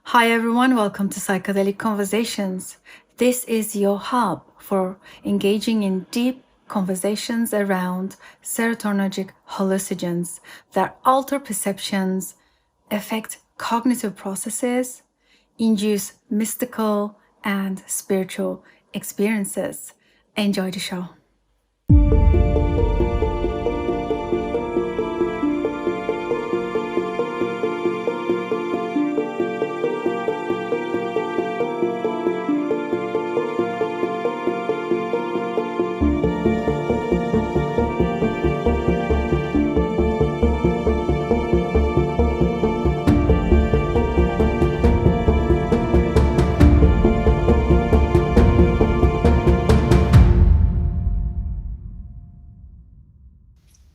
Hi everyone, welcome to Psychedelic Conversations. This is your hub for engaging in deep conversations around serotonergic hallucinogens that alter perceptions, affect cognitive processes, induce mystical and spiritual experiences. Enjoy the show.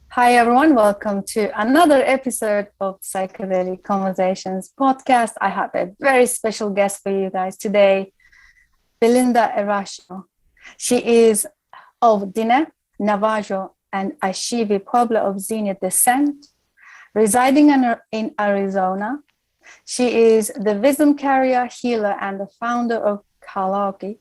Hi, everyone. Welcome to another episode of Psychedelic Conversations podcast. I have a very special guest for you guys today, Belinda Eriacho. She is of Diné, Navajo, and Ashivi Pueblo of Xenia descent, residing in Arizona. She is the wisdom carrier, healer, and the founder of Kaloki.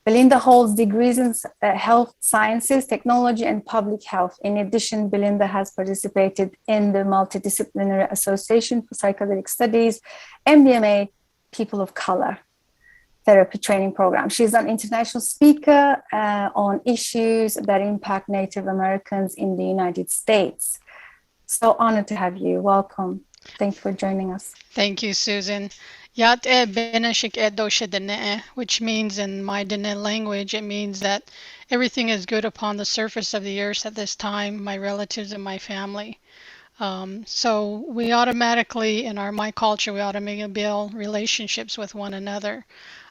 Belinda holds degrees in health sciences, technology, and public health. In addition, Belinda has participated in the Multidisciplinary Association for Psychedelic Studies, MDMA People of Color Therapy Training Program. She's an international speaker on issues that impact Native Americans in the United States. So honored to have you. Welcome. Thanks for joining us. Thank you, Susan. Yat e beneshik e doshe dene, which means in my Dene language, it means that everything is good upon the surface of the earth at this time, my relatives and my family. So we automatically, in my culture, we automatically build relationships with one another.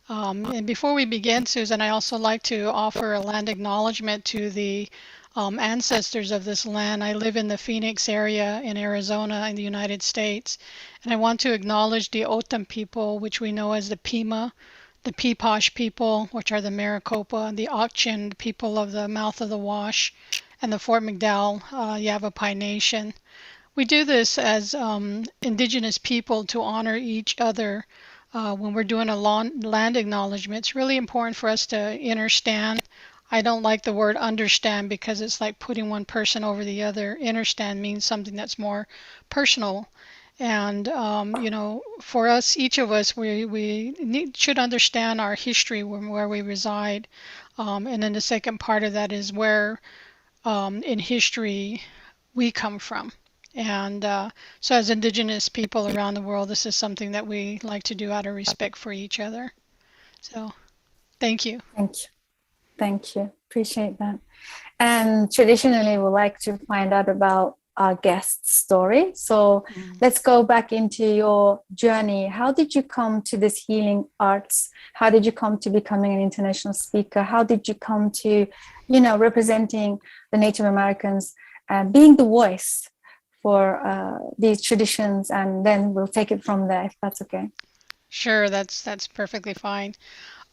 And before we begin, Susan, I also like to offer a land acknowledgement to the ancestors of this land. I live in the Phoenix area in Arizona in the United States, and I want to acknowledge the Otham people, which we know as the Pima, the Peeposh people, which are the Maricopa, the Auction people of the mouth of the Wash, and the Fort McDowell Yavapai Nation. We do this as Indigenous people to honor each other when we're doing a land acknowledgement. It's really important for us to understand. I don't like the word understand because it's like putting one person over the other. Understand means something that's more personal. And, for us, each of us, we should understand our history where we reside. And then the second part of that is where in history we come from. And so, as Indigenous people around the world, this is something that we like to do out of respect for each other. So, thank you. Thank you. Thank you. Appreciate that. And traditionally, we like to find out about our guest's story. So let's go back into your journey. How did you come to this healing arts? How did you come to becoming an international speaker? How did you come to, representing the Native Americans, being the voice for these traditions? And then we'll take it from there, if that's okay. Sure, that's perfectly fine.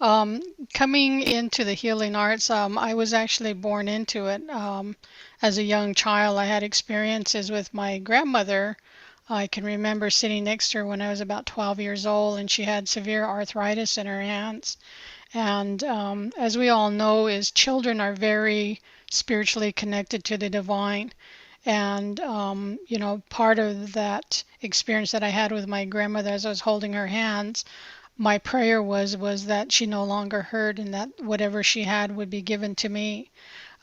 Coming into the healing arts, I was actually born into it. As a young child, I had experiences with my grandmother. I can remember sitting next to her when I was about 12 years old, and she had severe arthritis in her hands. And as we all know, is children are very spiritually connected to the divine. And part of that experience that I had with my grandmother as I was holding her hands, my prayer was that she no longer hurt and that whatever she had would be given to me.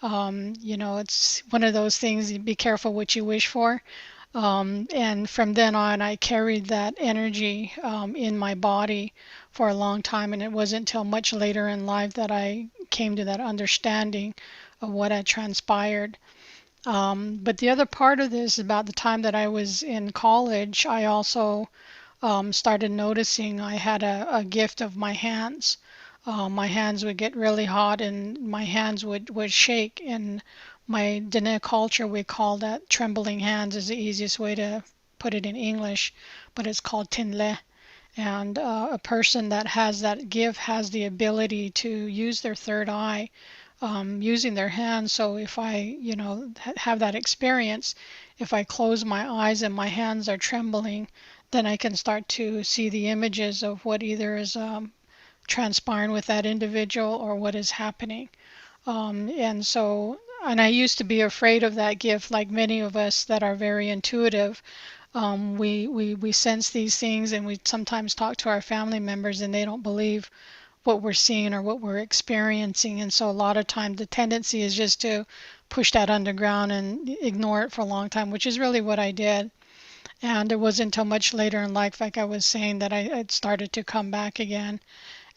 It's one of those things, be careful what you wish for. And from then on, I carried that energy in my body for a long time. And it wasn't until much later in life that I came to that understanding of what had transpired. But the other part of this, about the time that I was in college, I also started noticing I had a gift of my hands. My hands would get really hot and my hands would shake. In my Dene culture, we call that trembling hands, is the easiest way to put it in English, but it's called tinle. And a person that has that gift has the ability to use their third eye using their hands. So if I, have that experience, if I close my eyes and my hands are trembling, then I can start to see the images of what either is transpiring with that individual or what is happening. And I used to be afraid of that gift, like many of us that are very intuitive. We sense these things, and we sometimes talk to our family members, and they don't believe what we're seeing or what we're experiencing. And so a lot of times the tendency is just to push that underground and ignore it for a long time, which is really what I did. And it wasn't until much later in life, like I was saying, that I started to come back again.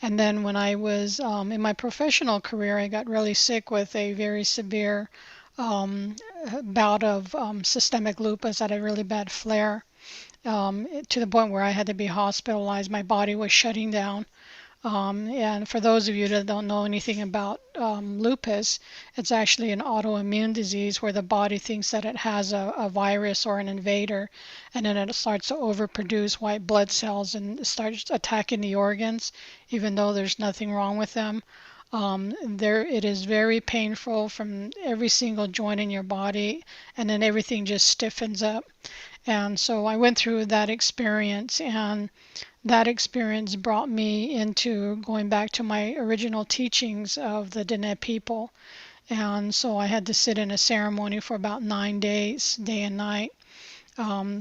And then when I was in my professional career, I got really sick with a very severe um, bout of systemic lupus. I had a really bad flare to the point where I had to be hospitalized. My body was shutting down. And for those of you that don't know anything about lupus, it's actually an autoimmune disease where the body thinks that it has a virus or an invader, and then it starts to overproduce white blood cells and starts attacking the organs, even though there's nothing wrong with them. It is very painful from every single joint in your body, and then everything just stiffens up. And so I went through that experience, and that experience brought me into going back to my original teachings of the Diné people. And so I had to sit in a ceremony for about 9 days, day and night,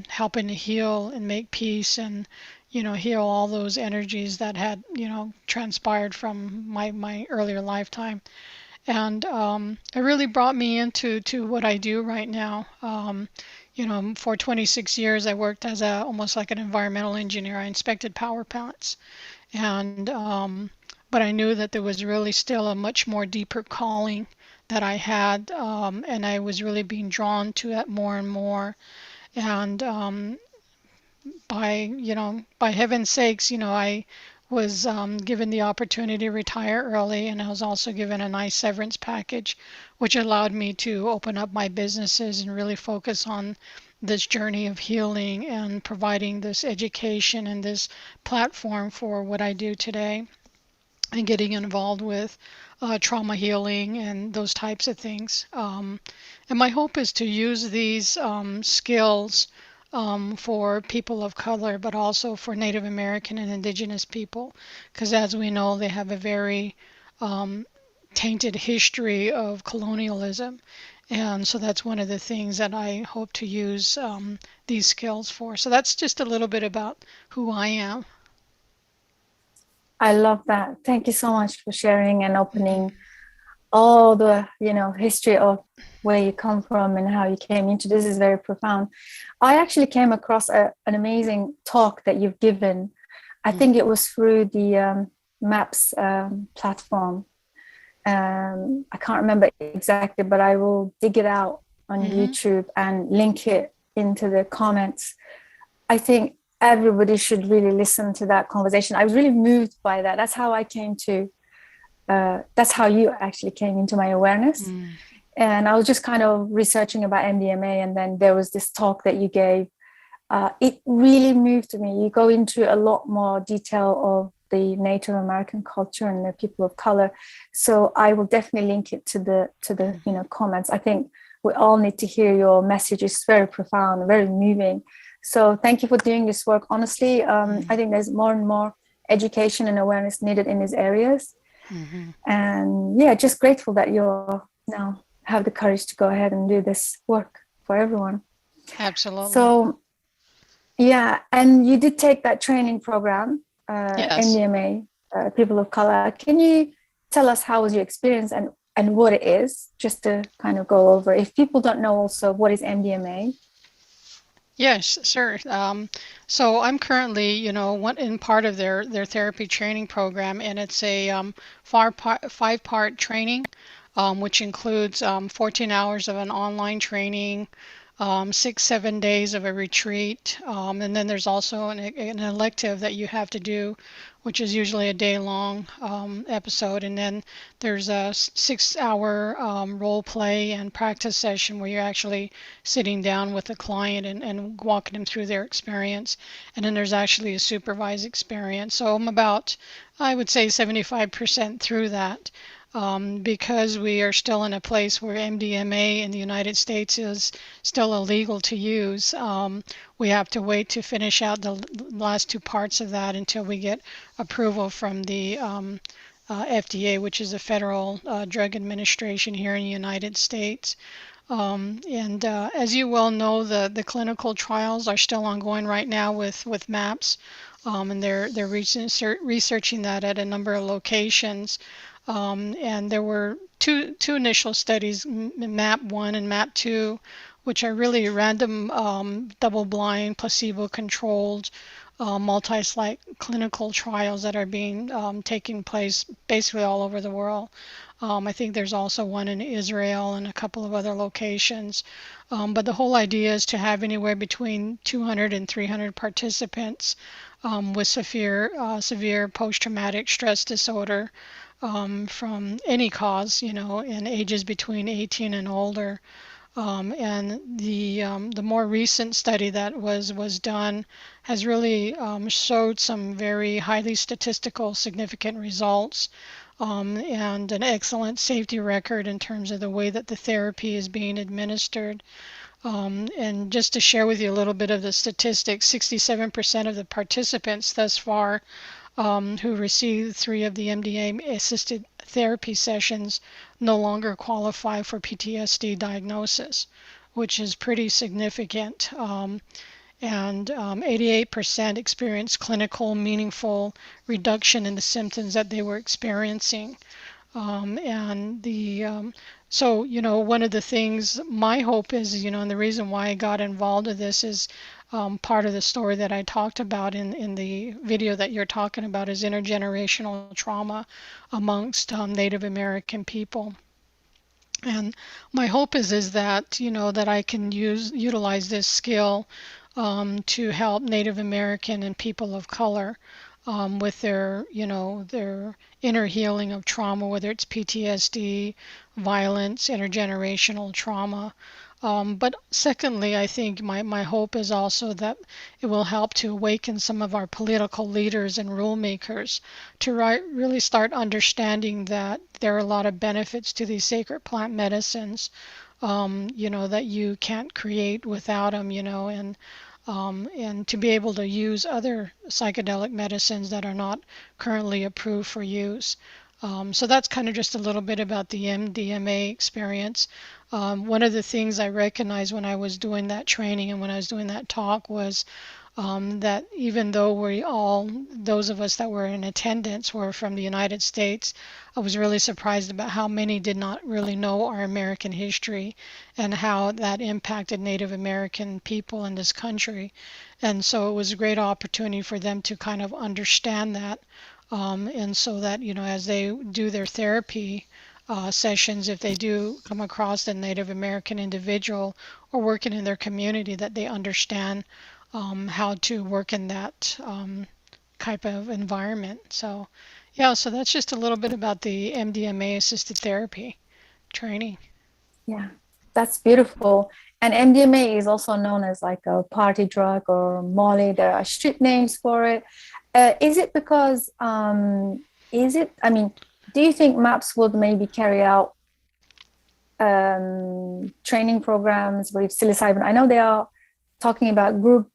helping to heal and make peace and, heal all those energies that had, transpired from my earlier lifetime. And it really brought me into what I do right now. For 26 years, I worked as almost like an environmental engineer. I inspected power plants, and but I knew that there was really still a much more deeper calling that I had, and I was really being drawn to it more and more. And by heaven's sakes, I was given the opportunity to retire early, and I was also given a nice severance package, which allowed me to open up my businesses and really focus on this journey of healing and providing this education and this platform for what I do today and getting involved with trauma healing and those types of things. And my hope is to use these skills for people of color, but also for Native American and Indigenous people, because as we know, they have a very tainted history of colonialism. And so that's one of the things that I hope to use these skills for. So that's just a little bit about who I am. I love that. Thank you so much for sharing and opening all the, history of where you come from and how you came into this. Is very profound. I actually came across an amazing talk that you've given. I think it was through the MAPS platform. I can't remember exactly, but I will dig it out on YouTube and link it into the comments. I think everybody should really listen to that conversation. I was really moved by that. That's how I came to, that's how you actually came into my awareness. And I was just kind of researching about MDMA, and then there was this talk that you gave. It really moved me. You go into a lot more detail of the Native American culture and the people of color. So I will definitely link it to the comments. I think we all need to hear your message. It's very profound, very moving. So thank you for doing this work. Honestly, I think there's more and more education and awareness needed in these areas. And just grateful that you're now have the courage to go ahead and do this work for everyone. Absolutely. So, and you did take that training program, yes. MDMA, people of color. Can you tell us how was your experience and what it is, just to kind of go over, if people don't know also what is MDMA? Yes, sure. So I'm currently, in part of their therapy training program, and it's a 5-part training, which includes 14 hours of an online training, 6-7 days of a retreat, and then there's also an elective that you have to do, which is usually a day-long episode, and then there's a 6-hour role play and practice session where you're actually sitting down with the client and walking them through their experience, and then there's actually a supervised experience. So I'm about, I would say, 75% through that. because we are still in a place where MDMA in the United States is still illegal to use. We have to wait to finish out the last two parts of that until we get approval from the FDA, which is the Federal Drug Administration here in the United States. And as you well know, the clinical trials are still ongoing right now with MAPS, and they're researching that at a number of locations. And there were two initial studies, MAP 1 and MAP 2, which are really random, double-blind, placebo-controlled, multi-site clinical trials that are being taking place basically all over the world. I think there's also one in Israel and a couple of other locations. But the whole idea is to have anywhere between 200 and 300 participants with severe post-traumatic stress disorder from any cause, in ages between 18 and older. And the more recent study that was done has really showed some very highly statistical significant results, and an excellent safety record in terms of the way that the therapy is being administered. And just to share with you a little bit of the statistics, 67% of the participants thus far who received 3 of the MDMA-assisted therapy sessions no longer qualify for PTSD diagnosis, which is pretty significant. And 88% experienced clinical, meaningful reduction in the symptoms that they were experiencing. And so, one of the things my hope is, and the reason why I got involved with this is part of the story that I talked about in the video that you're talking about is intergenerational trauma amongst Native American people. And my hope is that, that I can utilize this skill to help Native American and people of color with their inner healing of trauma, whether it's PTSD, violence, intergenerational trauma. But secondly, I think my hope is also that it will help to awaken some of our political leaders and rule makers to really start understanding that there are a lot of benefits to these sacred plant medicines, that you can't create without them, and to be able to use other psychedelic medicines that are not currently approved for use. So that's kind of just a little bit about the MDMA experience. One of the things I recognized when I was doing that training and when I was doing that talk was that even though those of us that were in attendance were from the United States, I was really surprised about how many did not really know our American history and how that impacted Native American people in this country. And so it was a great opportunity for them to kind of understand that. And so that, as they do their therapy sessions, if they do come across a Native American individual or working in their community, that they understand how to work in that type of environment. So, yeah, so that's just a little bit about the MDMA assisted therapy training. Yeah, that's beautiful. And MDMA is also known as like a party drug or Molly. There are street names for it. Is it because, do you think MAPS would maybe carry out training programs with psilocybin? I know they are talking about group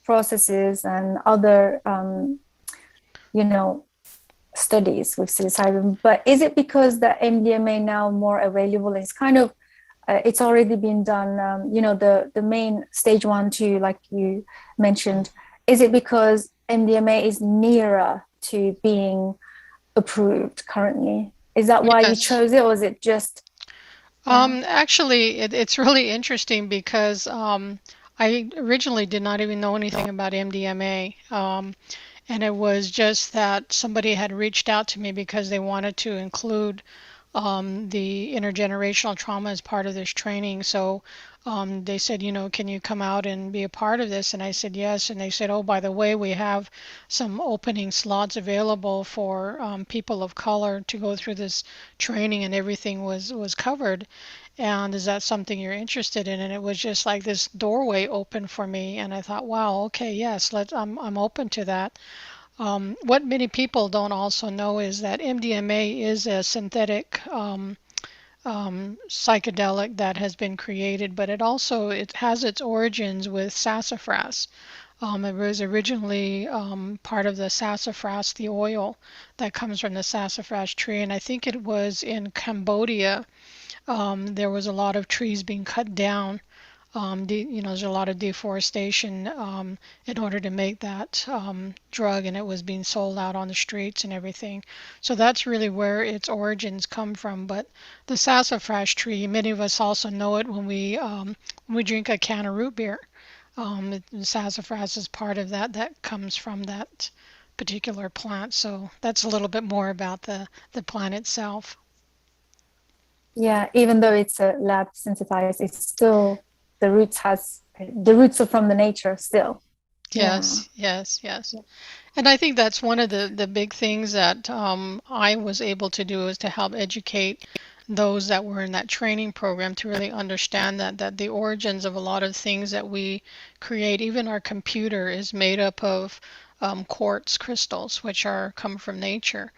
processes and other, studies with psilocybin, but is it because the MDMA now more available? It's kind of, it's already been done, the main stage 1, 2, like you mentioned. Is it because MDMA is nearer to being approved currently? Is that why you chose it, or is it just? Actually, it's really interesting because I originally did not even know anything about MDMA. And it was just that somebody had reached out to me because they wanted to include the intergenerational trauma as part of this training. So they said, can you come out and be a part of this? And I said yes. And they said, oh, by the way, we have some opening slots available for people of color to go through this training, and everything was covered. And is that something you're interested in? And it was just like this doorway open for me. And I thought, wow, okay, yes, I'm open to that. What many people don't also know is that MDMA is a synthetic psychedelic that has been created, but it has its origins with sassafras. It was originally part of the sassafras, the oil that comes from the sassafras tree, and I think it was in Cambodia. There was a lot of trees being cut down. There's a lot of deforestation in order to make that drug, and it was being sold out on the streets and everything. So that's really where its origins come from. But the sassafras tree, many of us also know it when we drink a can of root beer. The sassafras is part of that. That comes from that particular plant. So that's a little bit more about the plant itself. Yeah, even though it's a lab synthesized, it's still the roots are from the nature still. Yeah. Yes, yes, yes. And I think that's one of the big things that I was able to do is to help educate those that were in that training program to really understand that the origins of a lot of things that we create, even our computer, is made up of quartz crystals, which are come from nature.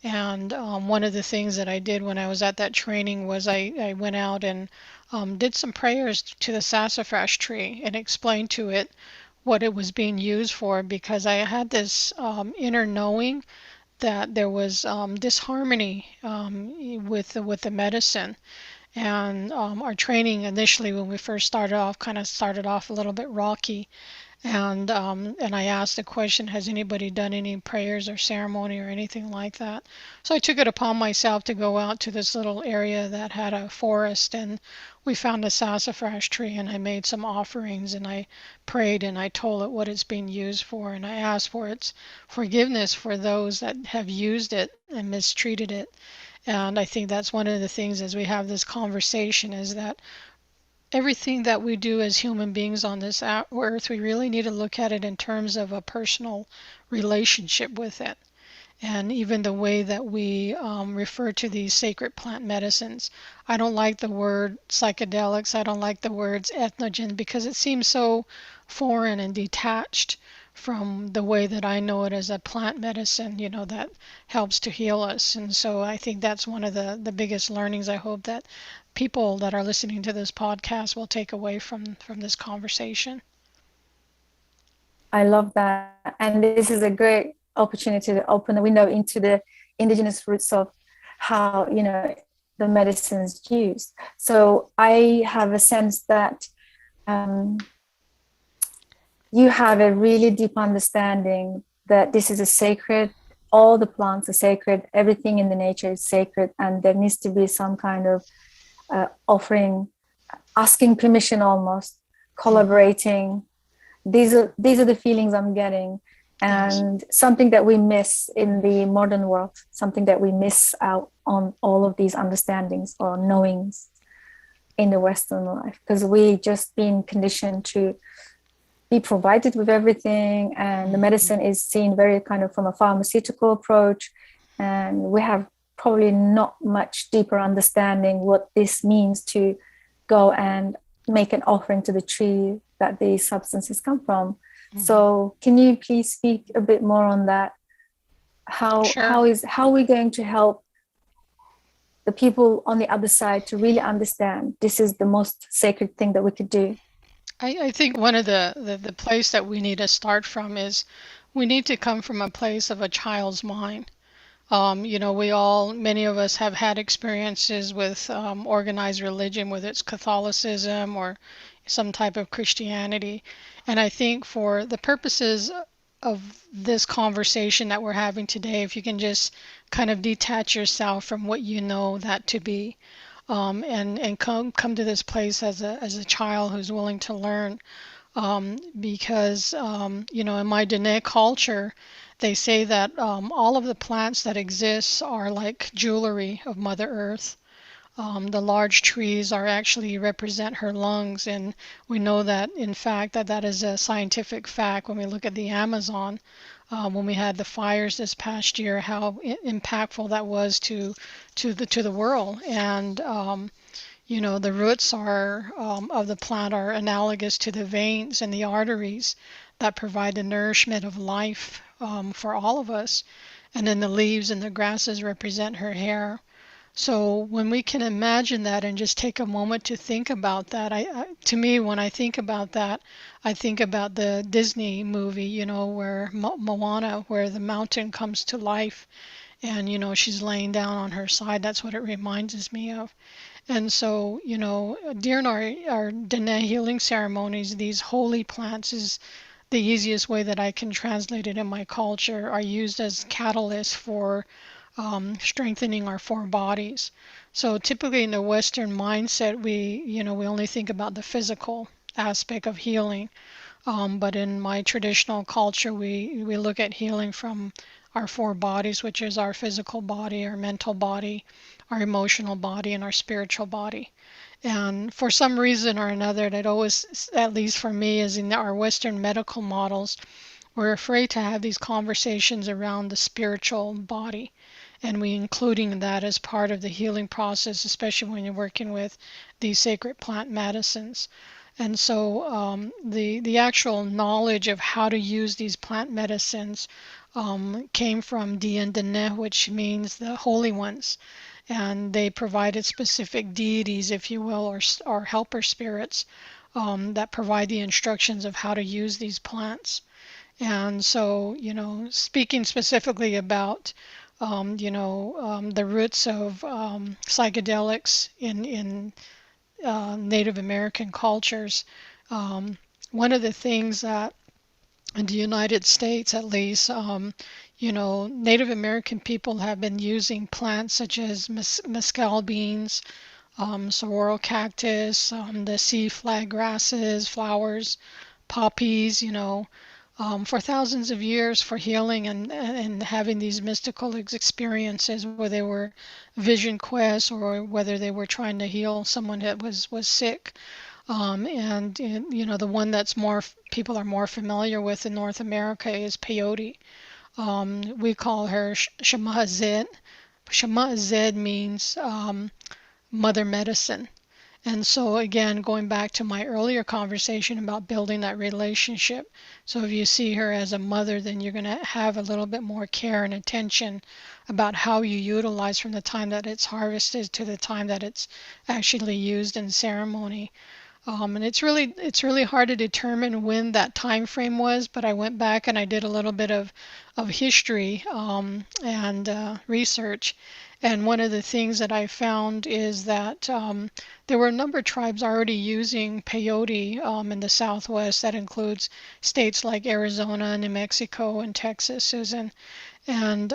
And one of the things that I did when I was at that training was I went out and did some prayers to the sassafras tree and explained to it what it was being used for, because I had this inner knowing that there was disharmony with the medicine. And our training initially, when we first started off, kind of started off a little bit rocky. And I asked the question, has anybody done any prayers or ceremony or anything like that? So I took it upon myself to go out to this little area that had a forest, and we found a sassafras tree, and I made some offerings, and I prayed, and I told it what it's being used for, and I asked for its forgiveness for those that have used it and mistreated it. And I think that's one of the things as we have this conversation is that everything that we do as human beings on this earth, we really need to look at it in terms of a personal relationship with it. And even the way that we refer to these sacred plant medicines. I don't like the word psychedelics. I don't like the words entheogen because it seems so foreign and detached from the way that I know it as a plant medicine, that helps to heal us. And so I think that's one of the biggest learnings I hope that people that are listening to this podcast will take away from this conversation. I love that. And this is a great opportunity to open the window into the indigenous roots of how, the medicines used. So I have a sense that you have a really deep understanding that this is a sacred, all the plants are sacred, everything in the nature is sacred, and there needs to be some kind of offering, asking permission almost, collaborating. These are the feelings I'm getting, and something that we miss in the modern world, something that we miss out on all of these understandings or knowings in the Western life, because we just been conditioned to be provided with everything, and the medicine is seen very kind of from a pharmaceutical approach, and we have probably not much deeper understanding what this means to go and make an offering to the tree that these substances come from. So can you please speak a bit more on that? How are we going to help the people on the other side to really understand this is the most sacred thing that we could do? I think one of the place that we need to start from is we need to come from a place of a child's mind. Many of us have had experiences with organized religion, whether it's Catholicism or some type of Christianity. And I think for the purposes of this conversation that we're having today, if you can just kind of detach yourself from what you know that to be, and come to this place as a child who's willing to learn, because in my Dene culture, they say that all of the plants that exist are like jewelry of Mother Earth. The large trees are actually represent her lungs, and we know that in fact that is a scientific fact when we look at the Amazon. When we had the fires this past year, how impactful that was to the world. And the roots are of the plant are analogous to the veins and the arteries that provide the nourishment of life for all of us. And then the leaves and the grasses represent her hair. So when we can imagine that and just take a moment to think about that, to me, when I think about that, I think about the Disney movie, where Moana, where the mountain comes to life, and she's laying down on her side. That's what it reminds me of. And so, during our Dene healing ceremonies, these holy plants is the easiest way that I can translate it in my culture, are used as catalysts for strengthening our four bodies. So typically in the Western mindset, we only think about the physical aspect of healing. But in my traditional culture, we look at healing from our four bodies, which is our physical body, our mental body, our emotional body, and our spiritual body. And for some reason or another, that always, at least for me, is in our Western medical models, we're afraid to have these conversations around the spiritual body. And we including that as part of the healing process, especially when you're working with these sacred plant medicines. And so the actual knowledge of how to use these plant medicines came from Dene, which means the holy ones. And they provided specific deities, if you will, or helper spirits that provide the instructions of how to use these plants. And so, speaking specifically about, the roots of psychedelics in Native American cultures, one of the things that in the United States, at least, Native American people have been using plants such as mescal beans, saguaro cactus, the sea flag grasses, flowers, poppies, for thousands of years for healing and having these mystical experiences, whether they were vision quests or whether they were trying to heal someone that was sick. And the one that's more people are more familiar with in North America is peyote. We call her Shemahazed. Shemahazed means mother medicine. And so again, going back to my earlier conversation about building that relationship. So if you see her as a mother, then you're going to have a little bit more care and attention about how you utilize from the time that it's harvested to the time that it's actually used in ceremony. And it's really hard to determine when that time frame was, but I went back and I did a little bit of history and research. And one of the things that I found is that there were a number of tribes already using peyote in the Southwest. That includes states like Arizona, New Mexico, and Texas, Susan. And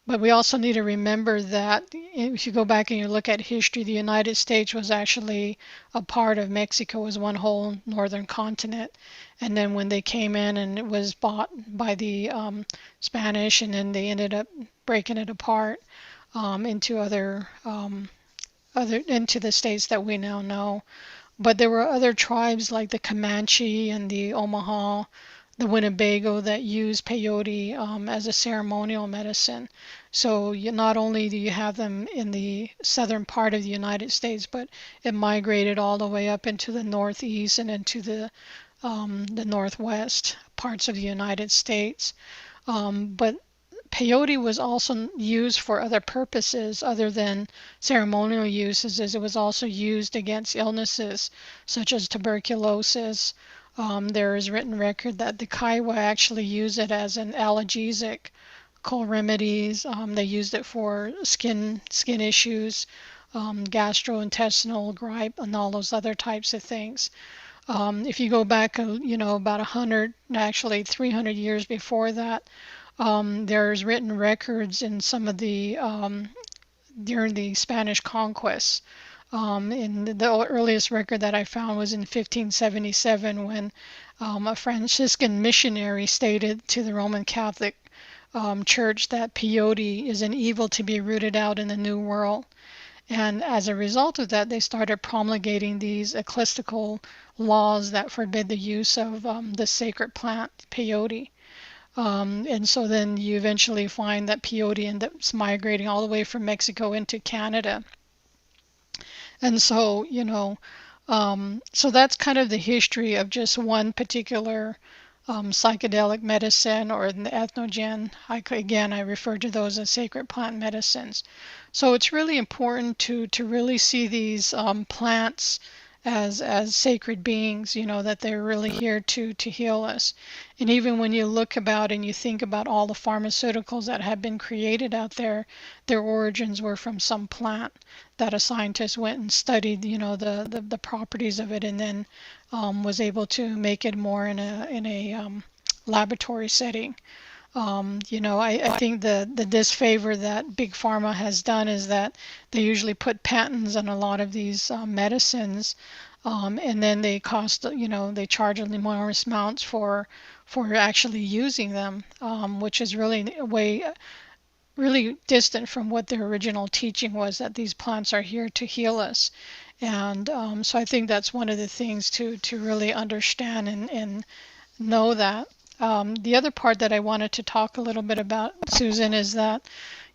but we also need to remember that if you go back and you look at history, the United States was actually a part of Mexico as one whole northern continent. And then when they came in and it was bought by the Spanish, and then they ended up breaking it apart into other into the states that we now know. But there were other tribes like the Comanche and the Omaha, the Winnebago, that use peyote as a ceremonial medicine. So not only do you have them in the southern part of the United States, but it migrated all the way up into the northeast and into the northwest parts of the United States. But peyote was also used for other purposes other than ceremonial uses, as it was also used against illnesses such as tuberculosis. There is written record that the Kiowa actually used it as an analgesic, cold remedies. They used it for skin issues, gastrointestinal gripe, and all those other types of things. If you go back, about 100, actually 300 years before that, there's written records in some of the during the Spanish conquest. In the earliest record that I found was in 1577, when a Franciscan missionary stated to the Roman Catholic Church that peyote is an evil to be rooted out in the New World. And as a result of that, they started promulgating these ecclesiastical laws that forbid the use of the sacred plant peyote. And so then you eventually find that peyote ends up migrating all the way from Mexico into Canada. And so, so that's kind of the history of just one particular psychedelic medicine or the ethnogen. I refer to those as sacred plant medicines. So it's really important to really see these plants as sacred beings, that they're really here to heal us. And even when you look about and you think about all the pharmaceuticals that have been created out there, their origins were from some plant that a scientist went and studied, the properties of it, and then was able to make it more in a laboratory setting. I think the disfavor that Big Pharma has done is that they usually put patents on a lot of these medicines, and then they they charge enormous amounts for actually using them, which is really distant from what their original teaching was, that these plants are here to heal us. And so I think that's one of the things to really understand and know that. The other part that I wanted to talk a little bit about, Susan, is that,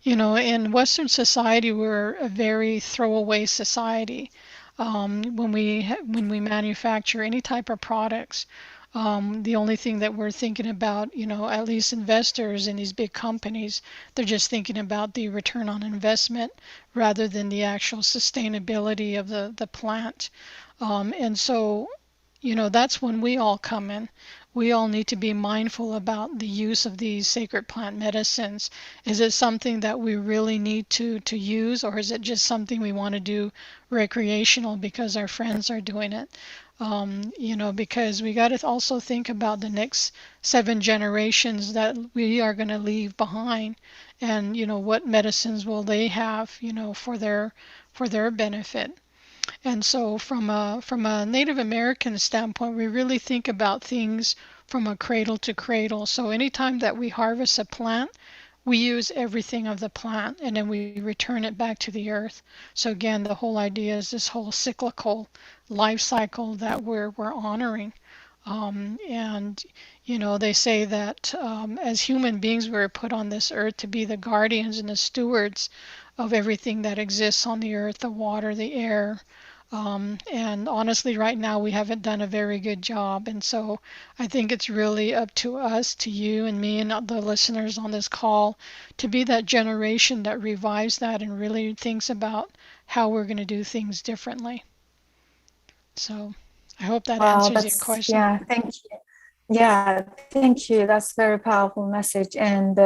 in Western society, we're a very throwaway society. When we manufacture any type of products, the only thing that we're thinking about, at least investors in these big companies, they're just thinking about the return on investment rather than the actual sustainability of the plant. And so, that's when we all come in. We all need to be mindful about the use of these sacred plant medicines. Is it something that we really need to use, or is it just something we want to do recreational because our friends are doing it? Because we got to also think about the next 7 generations that we are going to leave behind, and what medicines will they have, for their benefit. And so from a Native American standpoint, we really think about things from a cradle to cradle. So anytime that we harvest a plant, we use everything of the plant and then we return it back to the earth. So again, the whole idea is this whole cyclical life cycle that we're honoring. And they say that as human beings, we were put on this earth to be the guardians and the stewards of everything that exists on the earth, the water, the air. And honestly, right now, we haven't done a very good job. And so I think it's really up to us, to you and me and the listeners on this call, to be that generation that revives that and really thinks about how we're going to do things differently. So I hope that Wow, answers your that's, question. yeah, thank you. Yeah, thank you. That's very powerful message. And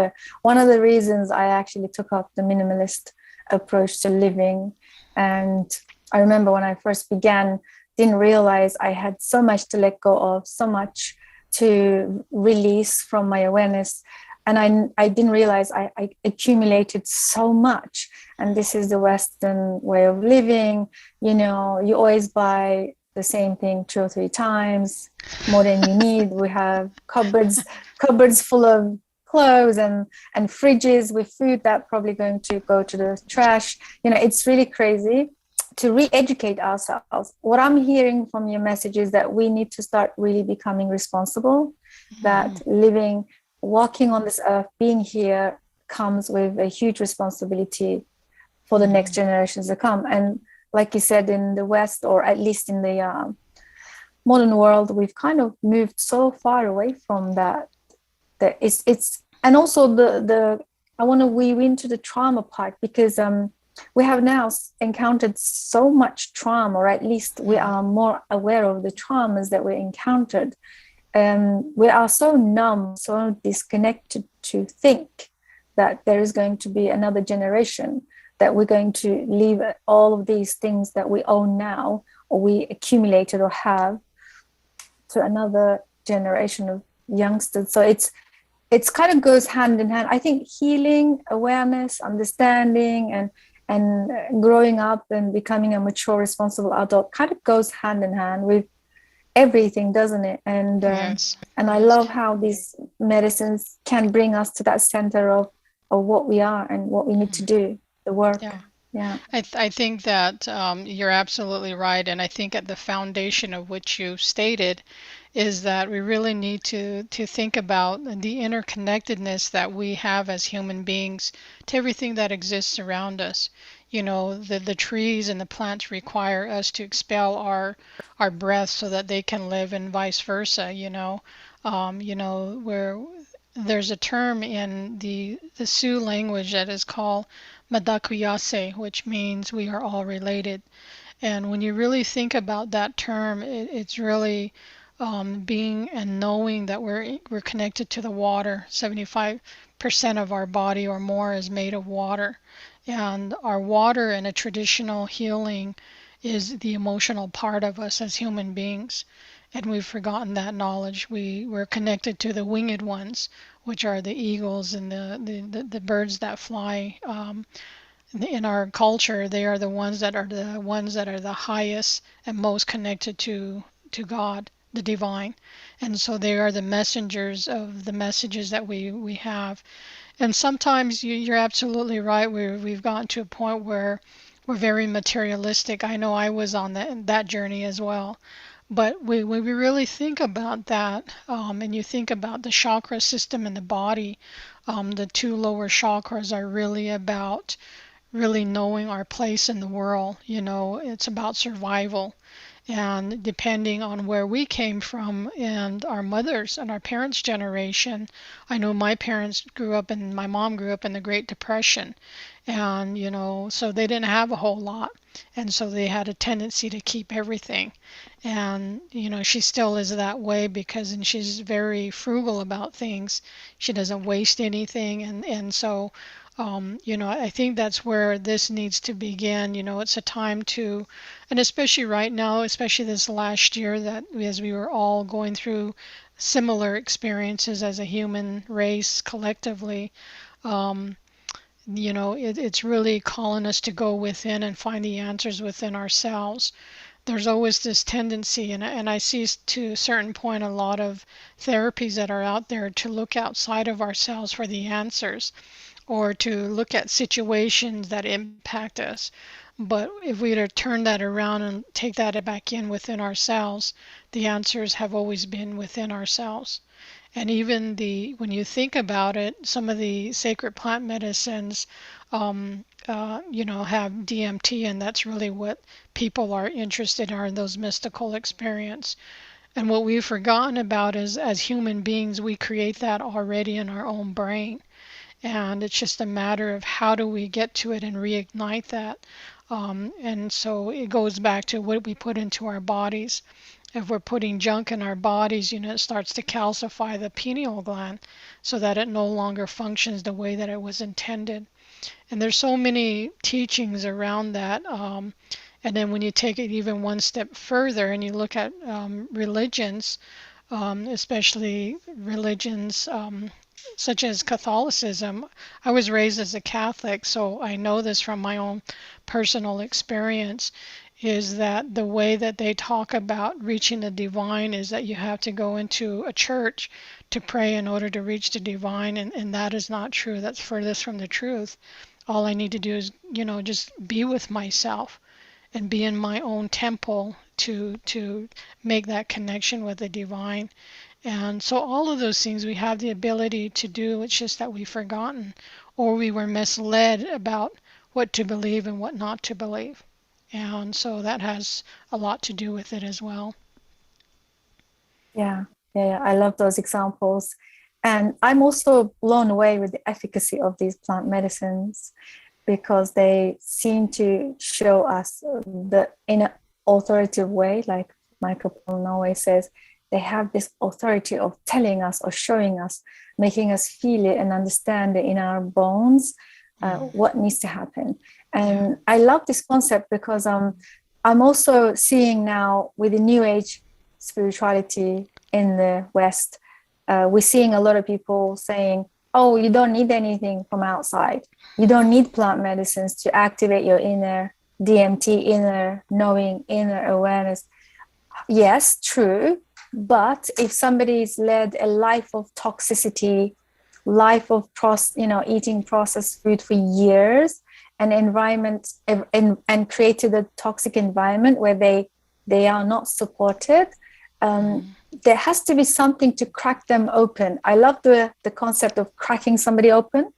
one of the reasons I actually took up the minimalist approach to living, and I remember when I first began, didn't realize I had so much to let go of, so much to release from my awareness. And I didn't realize I accumulated so much. And this is the Western way of living. You always buy the same thing 2 or 3 times more than you need. We have cupboards full of clothes and fridges with food that probably going to go to the trash. It's really crazy to re-educate ourselves. What I'm hearing from your message is that we need to start really becoming responsible, that walking on this earth, being here comes with a huge responsibility for the next generations to come. And like you said, in the West, or at least in the modern world, we've kind of moved so far away from that. That it's and also the I want to weave into the trauma part, because we have now encountered so much trauma, or at least we are more aware of the traumas that we encountered. We are so numb, so disconnected to think that there is going to be another generation, that we're going to leave all of these things that we own now, or we accumulated or have, to another generation of youngsters. So it's kind of goes hand in hand. I think healing, awareness, understanding, and growing up and becoming a mature, responsible adult kind of goes hand in hand with everything, doesn't it? And Yes. and I love how these medicines can bring us to that center of what we are and what we need to do, the work. Yeah. I think that you're absolutely right. And I think at the foundation of what you stated is that we really need to think about the interconnectedness that we have as human beings to everything that exists around us. The trees and the plants require us to expel our breath so that they can live, and vice versa. where there's a term in the Sioux language that is called Madakuyase, which means we are all related. And when you really think about that term, it's really being and knowing that we're connected to the water. 75% of our body or more is made of water. And our water in a traditional healing is the emotional part of us as human beings. And we've forgotten that knowledge. We're connected to the winged ones, which are the eagles and the birds that fly. In our culture, they are the ones that are the highest and most connected to God, the divine. And so they are the messengers of the messages that we have. And sometimes you're absolutely right. We've gotten to a point where we're very materialistic. I know I was on that journey as well. But when we really think about that, and you think about the chakra system in the body, the two lower chakras are really about really knowing our place in the world. It's about survival. And depending on where we came from and our mothers and our parents' generation, I know my mom grew up in the Great Depression. And, so they didn't have a whole lot. And so they had a tendency to keep everything. And, she still is that way and she's very frugal about things. She doesn't waste anything. And so, I think that's where this needs to begin. It's a time to, and especially right now, especially this last year, that as we were all going through similar experiences as a human race collectively, it's really calling us to go within and find the answers within ourselves. There's always this tendency, and I see to a certain point a lot of therapies that are out there to look outside of ourselves for the answers, or to look at situations that impact us. But if we were to turn that around and take that back in within ourselves, the answers have always been within ourselves. And even when you think about it, some of the sacred plant medicines, have DMT, and that's really what people are interested in, are those mystical experience. And what we've forgotten about is, as human beings, we create that already in our own brain. And it's just a matter of how do we get to it and reignite that. And so it goes back to what we put into our bodies. If we're putting junk in our bodies, it starts to calcify the pineal gland so that it no longer functions the way that it was intended. And there's so many teachings around that. And then when you take it even one step further and you look at religions, especially religions such as Catholicism. I was raised as a Catholic, so I know this from my own personal experience, is that the way that they talk about reaching the divine is that you have to go into a church to pray in order to reach the divine, and that is not true. That's furthest from the truth. All I need to do is, just be with myself and be in my own temple to make that connection with the divine. And so all of those things we have the ability to do. It's just that we've forgotten, or we were misled about what to believe and what not to believe. And so that has a lot to do with it as well. Yeah. I love those examples. And I'm also blown away with the efficacy of these plant medicines, because they seem to show us in an authoritative way, like Michael Pollan always says. They have this authority of telling us or showing us, making us feel it and understand it in our bones, what needs to happen. And I love this concept because I'm also seeing now with the New Age spirituality in the West, we're seeing a lot of people saying, oh, you don't need anything from outside. You don't need plant medicines to activate your inner DMT, inner knowing, inner awareness. Yes, true. But if somebody's led a life of toxicity, life of eating processed food for years, an environment and created a toxic environment where they are not supported, there has to be something to crack them open. I love the concept of cracking somebody open.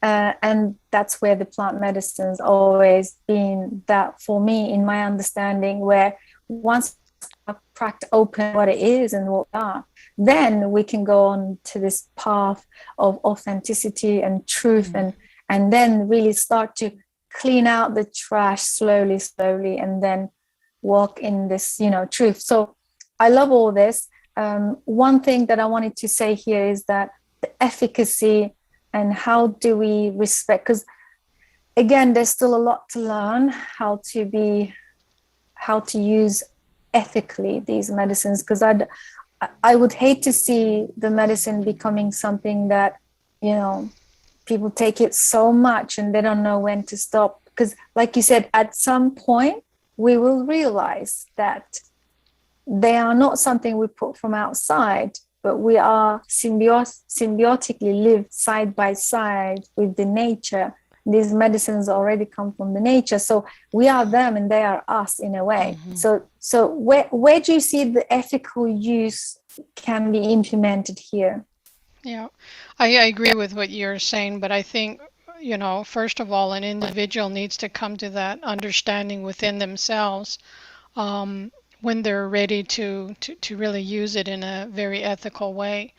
And that's where the plant medicine's always been that for me, in my understanding, where once cracked open what it is and what we are, then we can go on to this path of authenticity and truth, and then really start to clean out the trash slowly, and then walk in this, truth. So I love all this. One thing that I wanted to say here is that the efficacy and how do we respect, because again, there's still a lot to learn, how to use ethically these medicines, because I would hate to see the medicine becoming something that, people take it so much and they don't know when to stop. Because like you said, at some point, we will realize that they are not something we put from outside, but we are symbiotically live side by side with the nature. These medicines already come from the nature, so we are them and they are us in a way. So where do you see the ethical use can be implemented here? Yeah, I agree with what you're saying, but I think, first of all, an individual needs to come to that understanding within themselves, when they're ready to really use it in a very ethical way.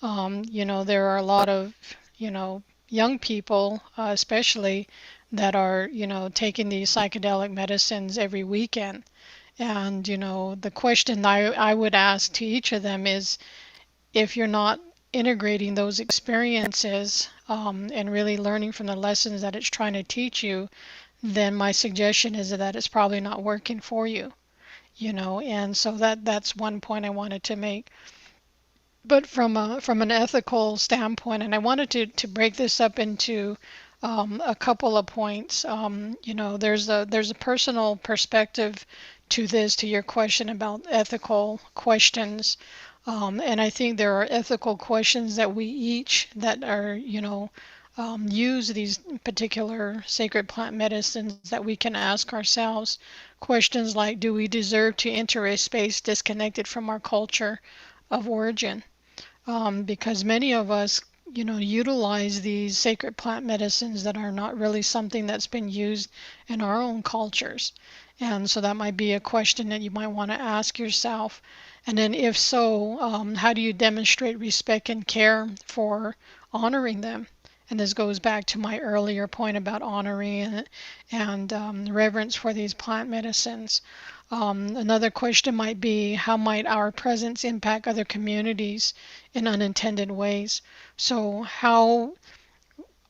There are a lot of, young people, especially, that are, taking these psychedelic medicines every weekend. And, the question I would ask to each of them is, if you're not integrating those experiences, and really learning from the lessons that it's trying to teach you, then my suggestion is that it's probably not working for you. And so that's one point I wanted to make. But from an ethical standpoint, and I wanted to break this up into, a couple of points. There's a personal perspective to this, to your question about ethical questions. And I think there are ethical questions that we each that are, use these particular sacred plant medicines, that we can ask ourselves. Questions like, do we deserve to enter a space disconnected from our culture of origin? Because many of us, utilize these sacred plant medicines that are not really something that's been used in our own cultures. And so that might be a question that you might want to ask yourself. And then if so, how do you demonstrate respect and care for honoring them? And this goes back to my earlier point about honoring and reverence for these plant medicines. Another question might be, how might our presence impact other communities in unintended ways? So how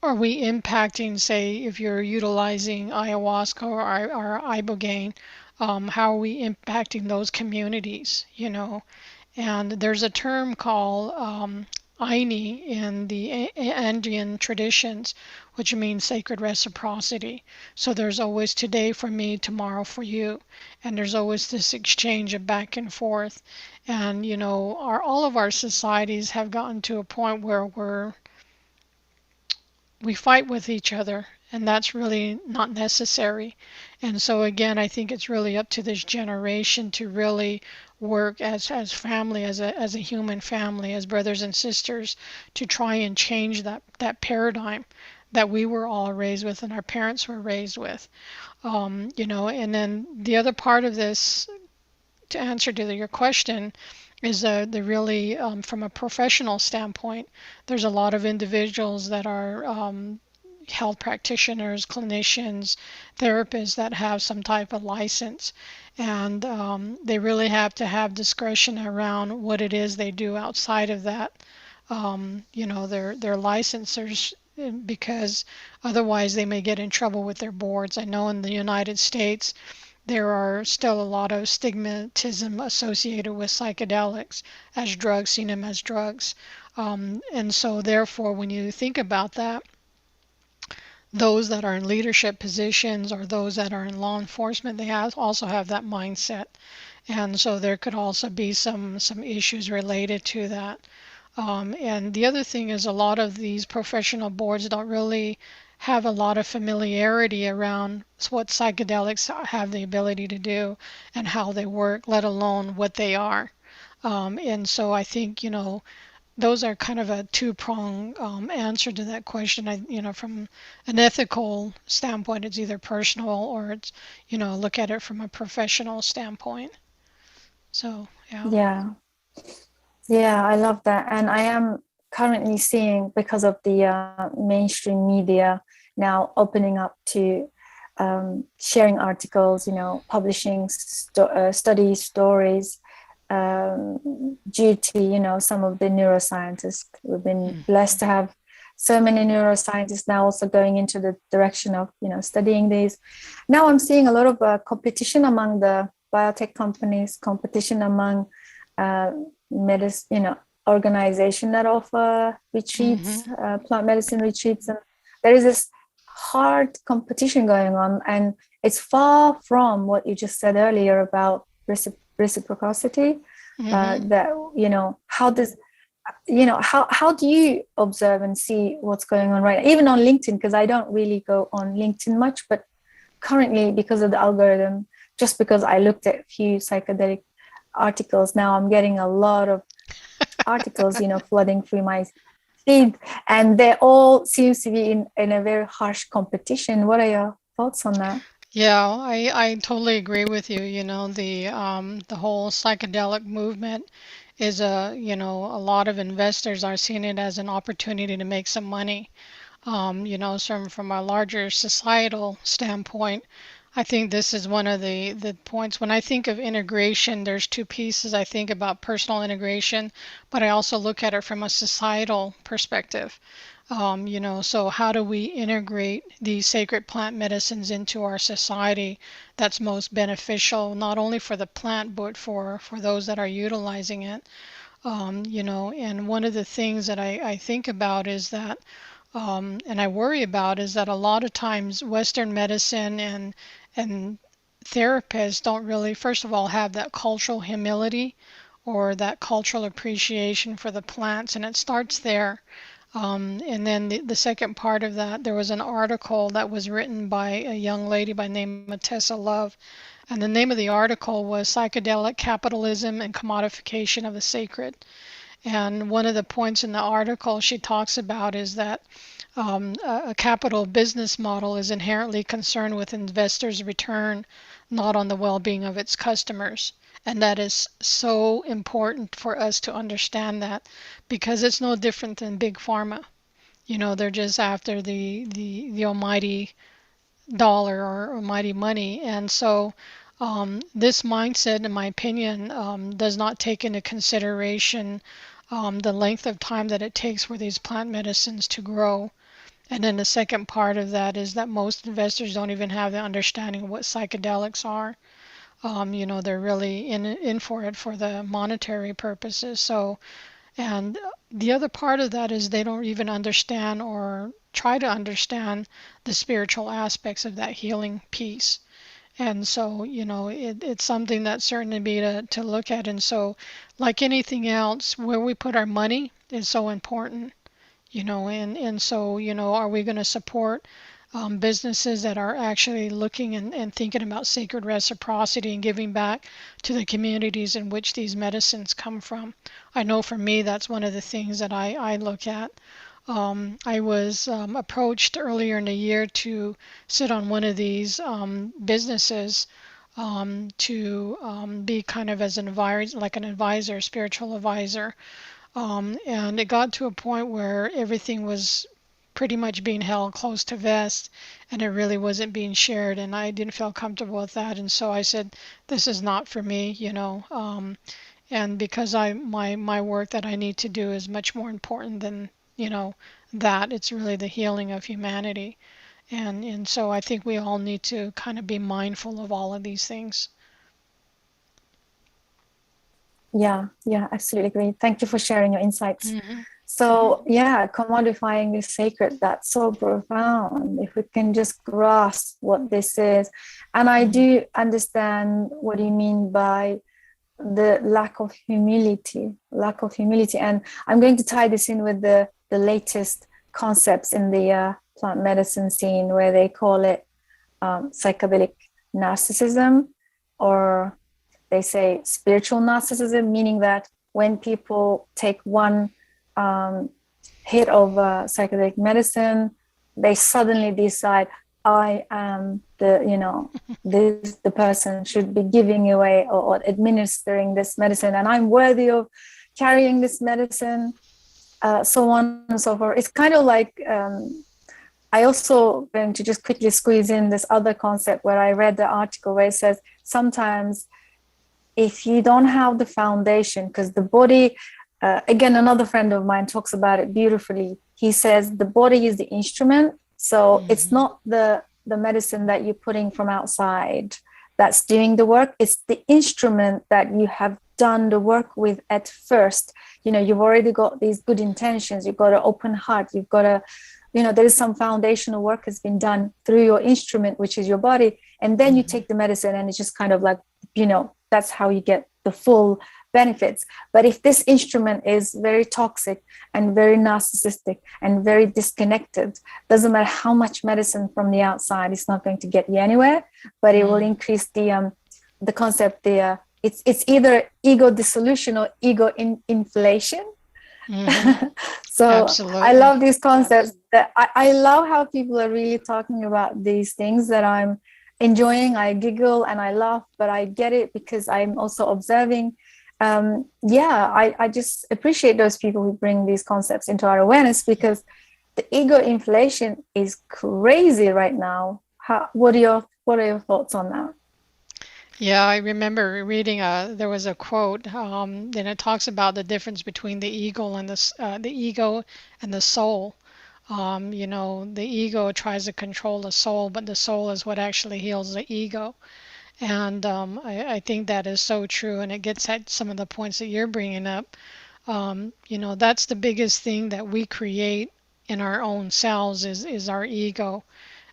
are we impacting, say, if you're utilizing ayahuasca or ibogaine, how are we impacting those communities, And there's a term called Aini in the Andean traditions, which means sacred reciprocity. So there's always today for me, tomorrow for you. And there's always this exchange of back and forth. And, all of our societies have gotten to a point where we fight with each other, and that's really not necessary. And so again, I think it's really up to this generation to really work as family, as a human family, as brothers and sisters, to try and change that paradigm that we were all raised with and our parents were raised with. And then the other part of this, to answer to your question, is the really, from a professional standpoint, there's a lot of individuals that are, health practitioners, clinicians, therapists that have some type of license, and they really have to have discretion around what it is they do outside of that, their licensors, because otherwise they may get in trouble with their boards. I know in the United States there are still a lot of stigmatism associated with psychedelics as drugs, seen them as drugs. And so therefore, when you think about that, those that are in leadership positions or those that are in law enforcement, they also have that mindset. And so there could also be some issues related to that. And the other thing is, a lot of these professional boards don't really have a lot of familiarity around what psychedelics have the ability to do and how they work, let alone what they are. And so I think, those are kind of a two-prong answer to that question. From an ethical standpoint, it's either personal or it's, look at it from a professional standpoint. So, yeah. Yeah. Yeah, I love that. And I am currently seeing, because of the mainstream media now opening up to sharing articles, publishing studies, stories, due to, some of the neuroscientists. We've been blessed to have so many neuroscientists now also going into the direction of, studying these. Now I'm seeing a lot of competition among the biotech companies, competition among organization that offer retreats, plant medicine retreats, and there is this hard competition going on, and it's far from what you just said earlier about reciprocity. That how does how do you observe and see what's going on right now? Even on LinkedIn, because I don't really go on LinkedIn much, but currently, because of the algorithm, just because I looked at a few psychedelic articles, now I'm getting a lot of articles, flooding through my feed, and they all seems to be in a very harsh competition. What are your thoughts on that? Yeah, I totally agree with you. The whole psychedelic movement is a lot of investors are seeing it as an opportunity to make some money. From a larger societal standpoint, I think this is one of the points. When I think of integration, there's two pieces. I think about personal integration, but I also look at it from a societal perspective. So how do we integrate these sacred plant medicines into our society that's most beneficial, not only for the plant, but for those that are utilizing it? And one of the things that I think about is that and I worry about is that a lot of times Western medicine and therapists don't really, first of all, have that cultural humility or that cultural appreciation for the plants, and it starts there. And then the second part of that, there was an article that was written by a young lady by the name of Tessa Love, and the name of the article was Psychedelic Capitalism and Commodification of the Sacred. And one of the points in the article she talks about is that a capital business model is inherently concerned with investors' return, not on the well-being of its customers. And that is so important for us to understand that, because it's no different than big pharma. They're just after the almighty dollar or almighty money. And so this mindset, in my opinion, does not take into consideration the length of time that it takes for these plant medicines to grow. And then the second part of that is that most investors don't even have the understanding of what psychedelics are. They're really in for it for the monetary purposes. So, and the other part of that is they don't even understand or try to understand the spiritual aspects of that healing piece. And so, it's something that certainly be to look at. And so, like anything else, where we put our money is so important. And so, are we going to support businesses that are actually looking and thinking about sacred reciprocity and giving back to the communities in which these medicines come from? I know for me, that's one of the things that I look at. I was approached earlier in the year to sit on one of these businesses to be kind of as an advisor, like an advisor, spiritual advisor. And it got to a point where everything was pretty much being held close to vest, and it really wasn't being shared, and I didn't feel comfortable with that. And so I said, this is not for me. And because my work that I need to do is much more important than that. It's really the healing of humanity. And so I think we all need to kind of be mindful of all of these things. Yeah, absolutely agree. Thank you for sharing your insights. Mm-hmm. So yeah, commodifying the sacred, that's so profound. If we can just grasp what this is. And I do understand what you mean by the lack of humility. And I'm going to tie this in with the latest concepts in the plant medicine scene, where they call it psychedelic narcissism, or they say spiritual narcissism, meaning that when people take one hit of psychedelic medicine, they suddenly decide, I am the person should be giving away or administering this medicine, and I'm worthy of carrying this medicine, so on and so forth. It's kind of like, I also going to just quickly squeeze in this other concept where I read the article where it says sometimes if you don't have the foundation, because the body, again, another friend of mine talks about it beautifully. He says the body is the instrument. So it's not the medicine that you're putting from outside that's doing the work. It's the instrument that you have done the work with at first. You've already got these good intentions. You've got an open heart. You've got there is some foundational work has been done through your instrument, which is your body. And then you take the medicine and it's just kind of like, that's how you get the full benefits. But if this instrument is very toxic and very narcissistic and very disconnected, doesn't matter how much medicine from the outside, it's not going to get you anywhere, but it will increase the concept there. It's either ego dissolution or ego inflation. So absolutely. I love these concepts. That I love how people are really talking about these things that I'm enjoying. I giggle and I laugh, but I get it because I'm also observing. I just appreciate those people who bring these concepts into our awareness, because the ego inflation is crazy right now. What are your thoughts on that? Yeah, I remember reading there was a quote, and it talks about the difference between the ego and the ego and the soul. The ego tries to control the soul, but the soul is what actually heals the ego. And I think that is so true, and it gets at some of the points that you're bringing up. That's the biggest thing that we create in our own selves is our ego.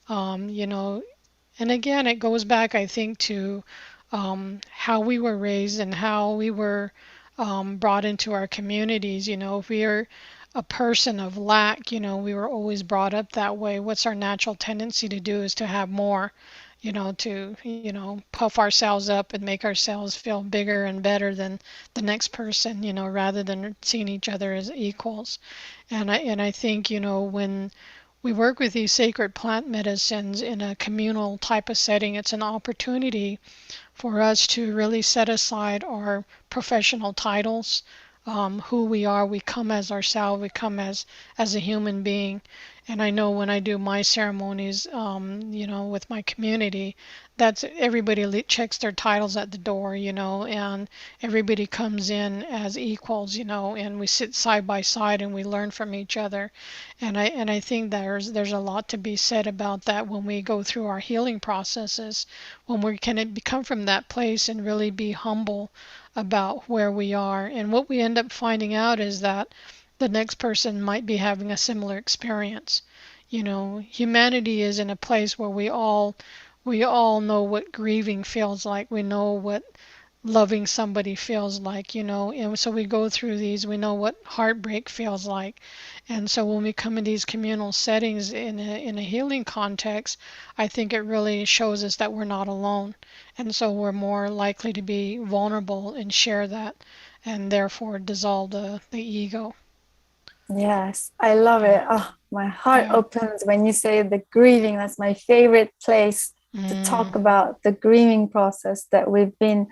And again, it goes back, I think, to how we were raised and how we were brought into our communities. If we are a person of lack, we were always brought up that way. What's our natural tendency to do is to have more, to puff ourselves up and make ourselves feel bigger and better than the next person, rather than seeing each other as equals. And I think, when we work with these sacred plant medicines in a communal type of setting, it's an opportunity for us to really set aside our professional titles, who we are. We come as ourselves. We come as a human being. And I know when I do my ceremonies, with my community, that's everybody checks their titles at the door, and everybody comes in as equals, and we sit side by side and we learn from each other. And I think there's a lot to be said about that when we go through our healing processes, when we can come from that place and really be humble about where we are. And what we end up finding out is that the next person might be having a similar experience. Humanity is in a place where we all know what grieving feels like. We know what loving somebody feels like, and so we go through these. We know what heartbreak feels like. And so when we come in these communal settings in a healing context, I think it really shows us that we're not alone. And so we're more likely to be vulnerable and share that, and therefore dissolve the ego. Yes, I love it. Oh, my heart opens when you say the grieving. That's my favorite place to talk about the grieving process that we've been,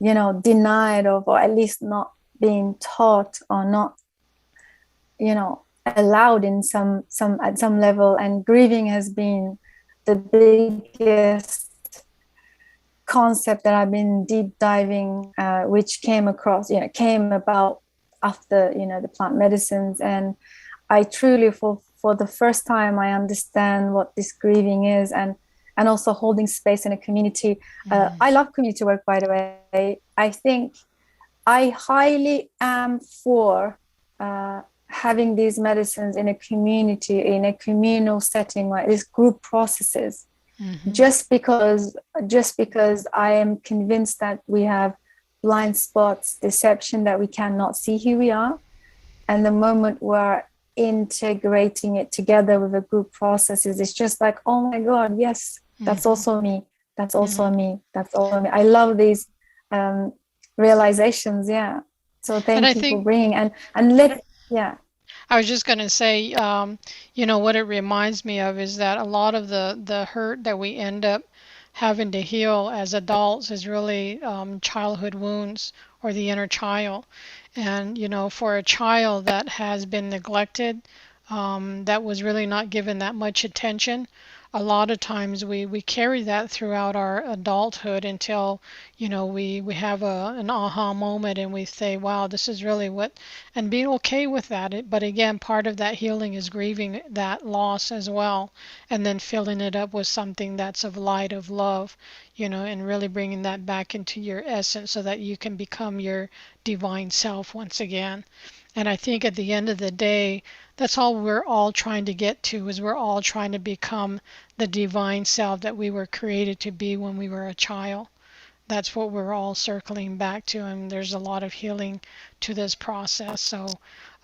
denied of, or at least not being taught, or not, allowed in at some level. And grieving has been the biggest concept that I've been deep diving, which came about after the plant medicines. And I truly, for the first time, I understand what this grieving is, and also holding space in a community. I love community work, by the way. I think I highly am for having these medicines in a community, in a communal setting, where it's group processes. Just because I am convinced that we have blind spots, deception, that we cannot see who we are. And the moment we're integrating it together with a group processes, it's just like, oh my God, yes, that's also me. That's also me. That's also me. I love these realizations. Yeah. So thank you for bringing I was just going to say, what it reminds me of is that a lot of the hurt that we end up having to heal as adults is really childhood wounds or the inner child. And, for a child that has been neglected, that was really not given that much attention, a lot of times we carry that throughout our adulthood until, we have an aha moment and we say, wow, this is really what, and being okay with that. But again, part of that healing is grieving that loss as well, and then filling it up with something that's of light, of love, and really bringing that back into your essence so that you can become your divine self once again. And I think at the end of the day, that's all we're all trying to get to, is we're all trying to become the divine self that we were created to be when we were a child. That's what we're all circling back to, and there's a lot of healing to this process. So,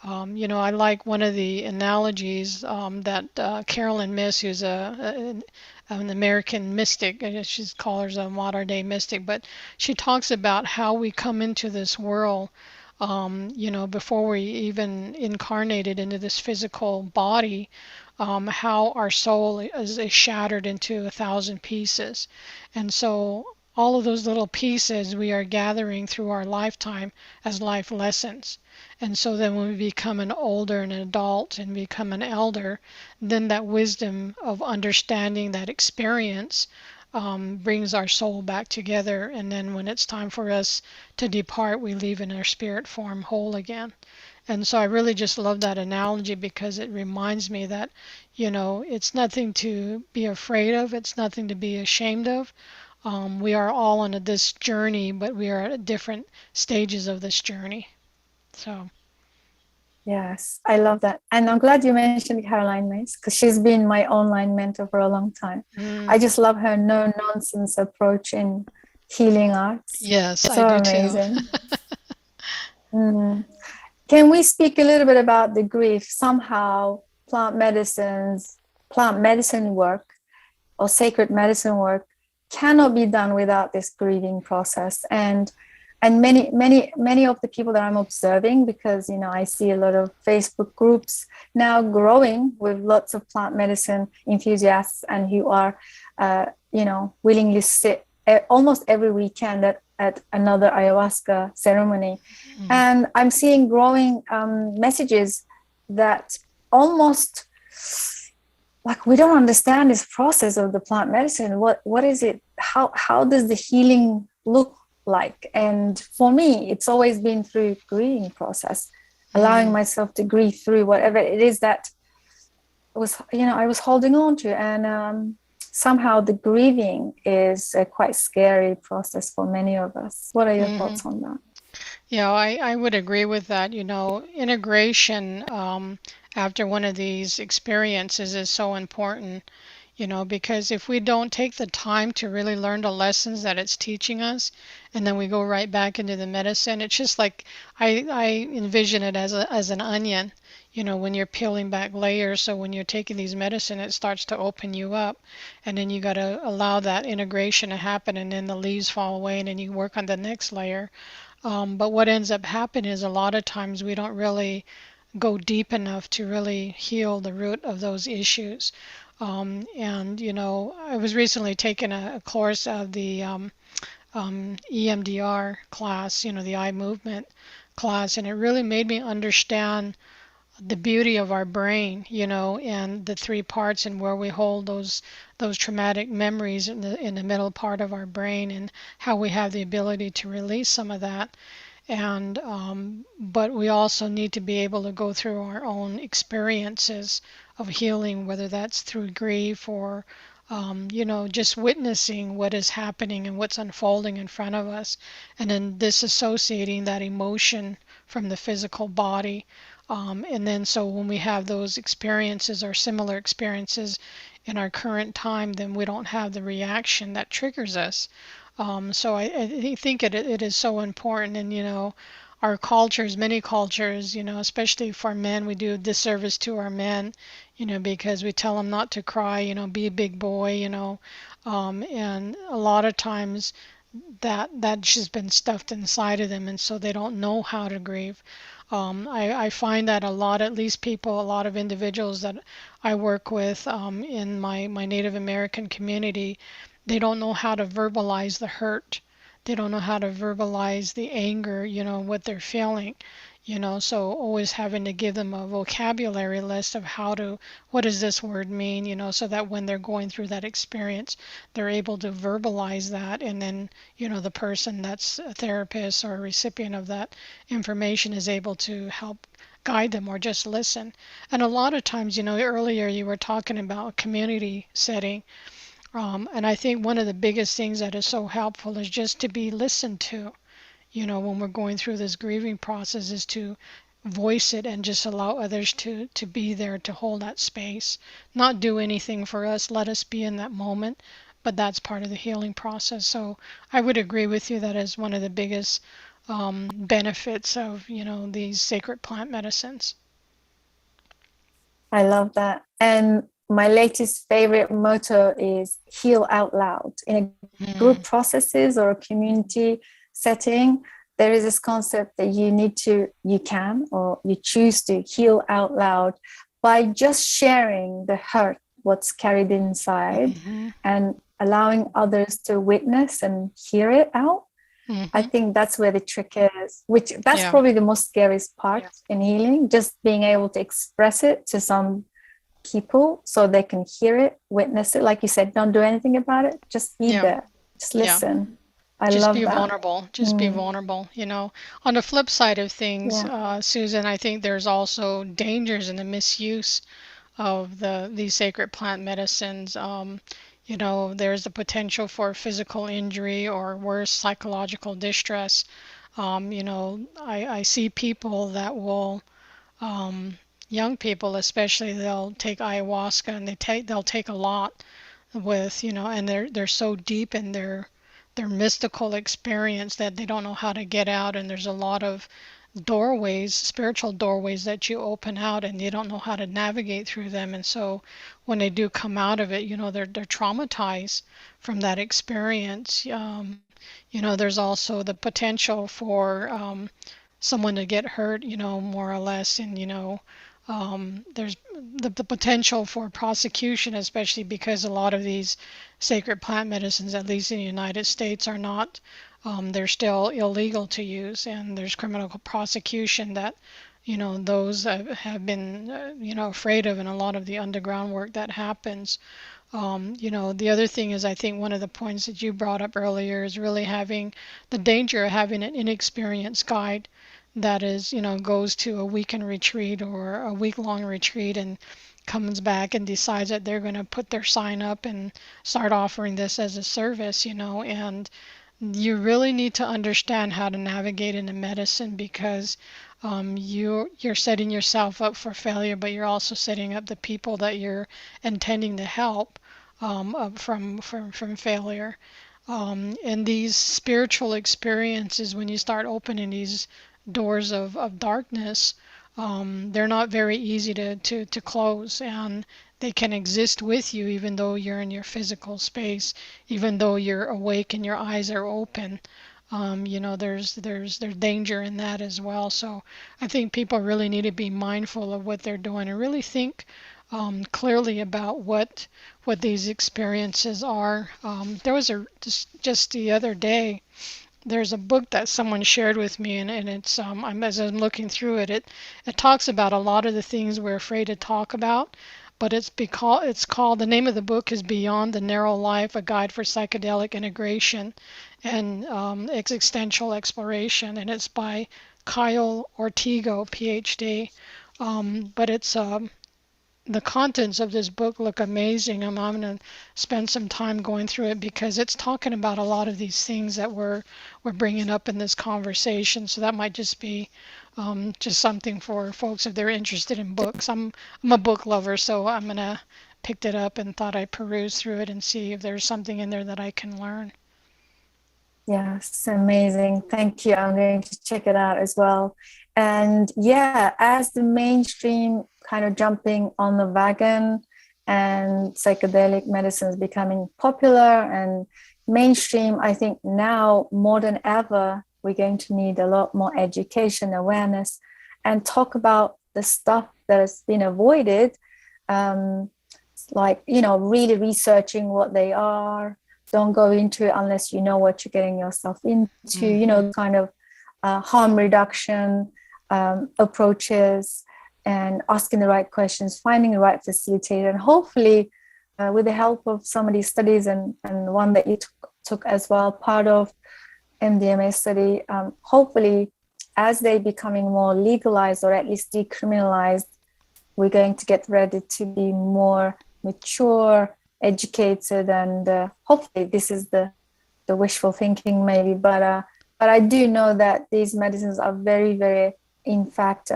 I like one of the analogies that Carolyn Miss, who's an American mystic, I guess she's called her a modern day mystic, but she talks about how we come into this world, before we even incarnated into this physical body, how our soul is shattered into 1,000 pieces. And so all of those little pieces we are gathering through our lifetime as life lessons. And so then when we become an older an adult and become an elder, then that wisdom of understanding that experience brings our soul back together. And then when it's time for us to depart, we leave in our spirit form whole again. And so I really just love that analogy because it reminds me that, it's nothing to be afraid of, it's nothing to be ashamed of. We are all on this journey, but we are at different stages of this journey. So, Yes, I love that. And I'm glad you mentioned Caroline Myss because she's been my online mentor for a long time. I just love her no nonsense approach in healing arts. yes, It's I so do too. amazing. Mm. Can we speak a little bit about the grief? Somehow, plant medicine work, or sacred medicine work cannot be done without this grieving process. And many of the people that I'm observing, because I see a lot of Facebook groups now growing with lots of plant medicine enthusiasts and who are willingly sit almost every weekend at another ayahuasca ceremony. And I'm seeing growing messages that almost like we don't understand this process of the plant medicine. What is it? How does the healing look like? And for me, it's always been through grieving process, allowing myself to grieve through whatever it is that I was holding on to. And somehow the grieving is a quite scary process for many of us. What are your thoughts on that? Yeah, I would agree with that. Integration after one of these experiences is so important, because if we don't take the time to really learn the lessons that it's teaching us, and then we go right back into the medicine, it's just like I envision it as an onion, when you're peeling back layers. So when you're taking these medicine, it starts to open you up, and then you got to allow that integration to happen, and then the leaves fall away, and then you work on the next layer. But what ends up happening is a lot of times we don't really go deep enough to really heal the root of those issues. And I was recently taking a course of the EMDR class, the eye movement class, and it really made me understand the beauty of our brain, and the three parts and where we hold those traumatic memories in the middle part of our brain, and how we have the ability to release some of that. And but we also need to be able to go through our own experiences of healing, whether that's through grief or just witnessing what is happening and what's unfolding in front of us, and then disassociating that emotion from the physical body. And then so when we have those experiences or similar experiences in our current time, then we don't have the reaction that triggers us. So I think it is so important. And, our cultures, many cultures, especially for men, we do a disservice to our men, because we tell them not to cry, be a big boy, and a lot of times that's just been stuffed inside of them, and so they don't know how to grieve. I find that a lot, at least people, a lot of individuals that I work with in my Native American community, they don't know how to verbalize the hurt. They don't know how to verbalize the anger, what they're feeling, so always having to give them a vocabulary list of what does this word mean, so that when they're going through that experience, they're able to verbalize that. And then, the person that's a therapist or a recipient of that information is able to help guide them or just listen. And a lot of times, earlier you were talking about a community setting. And I think one of the biggest things that is so helpful is just to be listened to, when we're going through this grieving process, is to voice it and just allow others to be there to hold that space, not do anything for us, let us be in that moment. But that's part of the healing process. So I would agree with you that is one of the biggest benefits of, these sacred plant medicines. I love that. And my latest favorite motto is heal out loud. In a group processes or a community setting, there is this concept that you can, or you choose to heal out loud by just sharing the hurt, what's carried inside, and allowing others to witness and hear it out. I think that's where the trick is, that's probably the most scariest part in healing, just being able to express it to some people so they can hear it, witness it. Like you said, don't do anything about it. Just be there. Just listen. I just love be that. vulnerable. Just be vulnerable. On the flip side of things, Susan, I think there's also dangers in the misuse of these sacred plant medicines. There's the potential for physical injury or worse, psychological distress. I see people that will, young people especially, they'll take ayahuasca and they'll take a lot with, and they're so deep in their mystical experience that they don't know how to get out. And there's a lot of doorways, spiritual doorways that you open out, and you don't know how to navigate through them. And so when they do come out of it, they're traumatized from that experience. There's also the potential for someone to get hurt, more or less, and there's the potential for prosecution, especially because a lot of these sacred plant medicines, at least in the United States, are not, they're still illegal to use, and there's criminal prosecution that, those have been, afraid of, and a lot of the underground work that happens. The other thing is, I think one of the points that you brought up earlier is really having the danger of having an inexperienced guide that is, goes to a weekend retreat or a week-long retreat and comes back and decides that they're going to put their sign up and start offering this as a service, and you really need to understand how to navigate into medicine, because you're setting yourself up for failure, but you're also setting up the people that you're intending to help from failure. And these spiritual experiences, when you start opening these doors of darkness, they're not very easy to close, and they can exist with you even though you're in your physical space, even though you're awake and your eyes are open. There's danger in that as well. So I think people really need to be mindful of what they're doing and really think clearly about what these experiences are. There was just the other day, there's a book that someone shared with me, and it's as I'm looking through it, it talks about a lot of the things we're afraid to talk about, but it's called, the name of the book is Beyond the Narrow Life: A Guide for Psychedelic Integration and Existential Exploration, and it's by Kyle Ortigo, PhD. But it's the contents of this book look amazing. I'm going to spend some time going through it because it's talking about a lot of these things that we're bringing up in this conversation. So that might just be just something for folks if they're interested in books. I'm a book lover, so I'm going to picked it up and thought I'd peruse through it and see if there's something in there that I can learn. Yes, amazing. Thank you. I'm going to check it out as well. And yeah, as the mainstream kind of jumping on the wagon and psychedelic medicines becoming popular and mainstream, I think now more than ever, we're going to need a lot more education, awareness, and talk about the stuff that has been avoided, um, like, really researching what they are. Don't go into it unless you know what you're getting yourself into, kind of harm reduction approaches, and asking the right questions, finding the right facilitator, and hopefully with the help of some of these studies, and one that you took as well, part of MDMA study, hopefully as they becoming more legalized or at least decriminalized, we're going to get ready to be more mature, educated, and hopefully this is the wishful thinking maybe, but I do know that these medicines are very, very, in fact,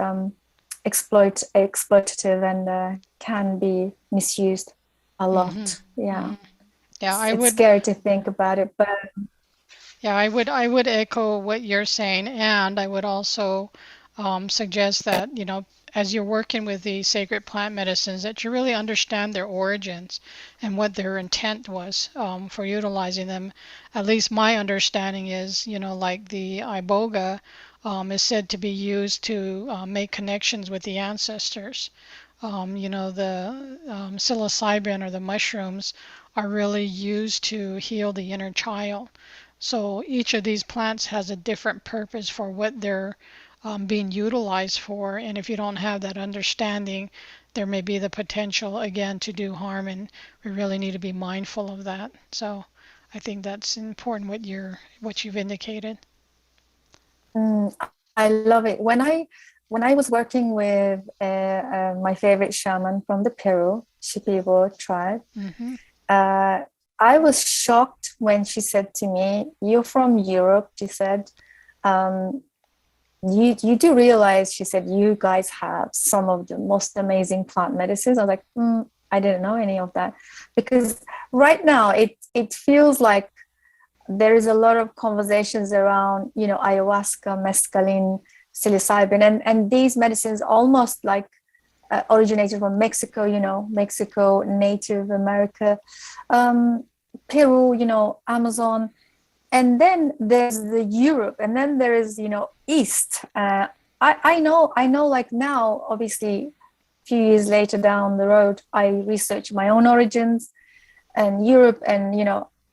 exploitative, and can be misused a lot. Yeah. Yeah, It's scary to think about it, but I would echo what you're saying, and I would also suggest that, as you're working with the sacred plant medicines, that you really understand their origins and what their intent was for utilizing them. At least my understanding is, like the iboga is said to be used to make connections with the ancestors. The psilocybin or the mushrooms are really used to heal the inner child. So each of these plants has a different purpose for what they're being utilized for. And if you don't have that understanding, there may be the potential again to do harm, and we really need to be mindful of that. So I think that's important what you've indicated. I love it. When I was working with my favorite shaman from the Peru Shipibo tribe, Mm-hmm. uh, I was shocked when she said to me, "You're from Europe," she said. Um, you do realize, she said, you guys have some of the most amazing plant medicines. I was like, I didn't know any of that, because right now it feels like there is a lot of conversations around, ayahuasca, mescaline, psilocybin, and these medicines almost like originated from Mexico, Mexico, Native America, Peru, Amazon. And then there's the Europe, and then there is, East. I know, like now, obviously, a few years later down the road, I researched my own origins and Europe, and,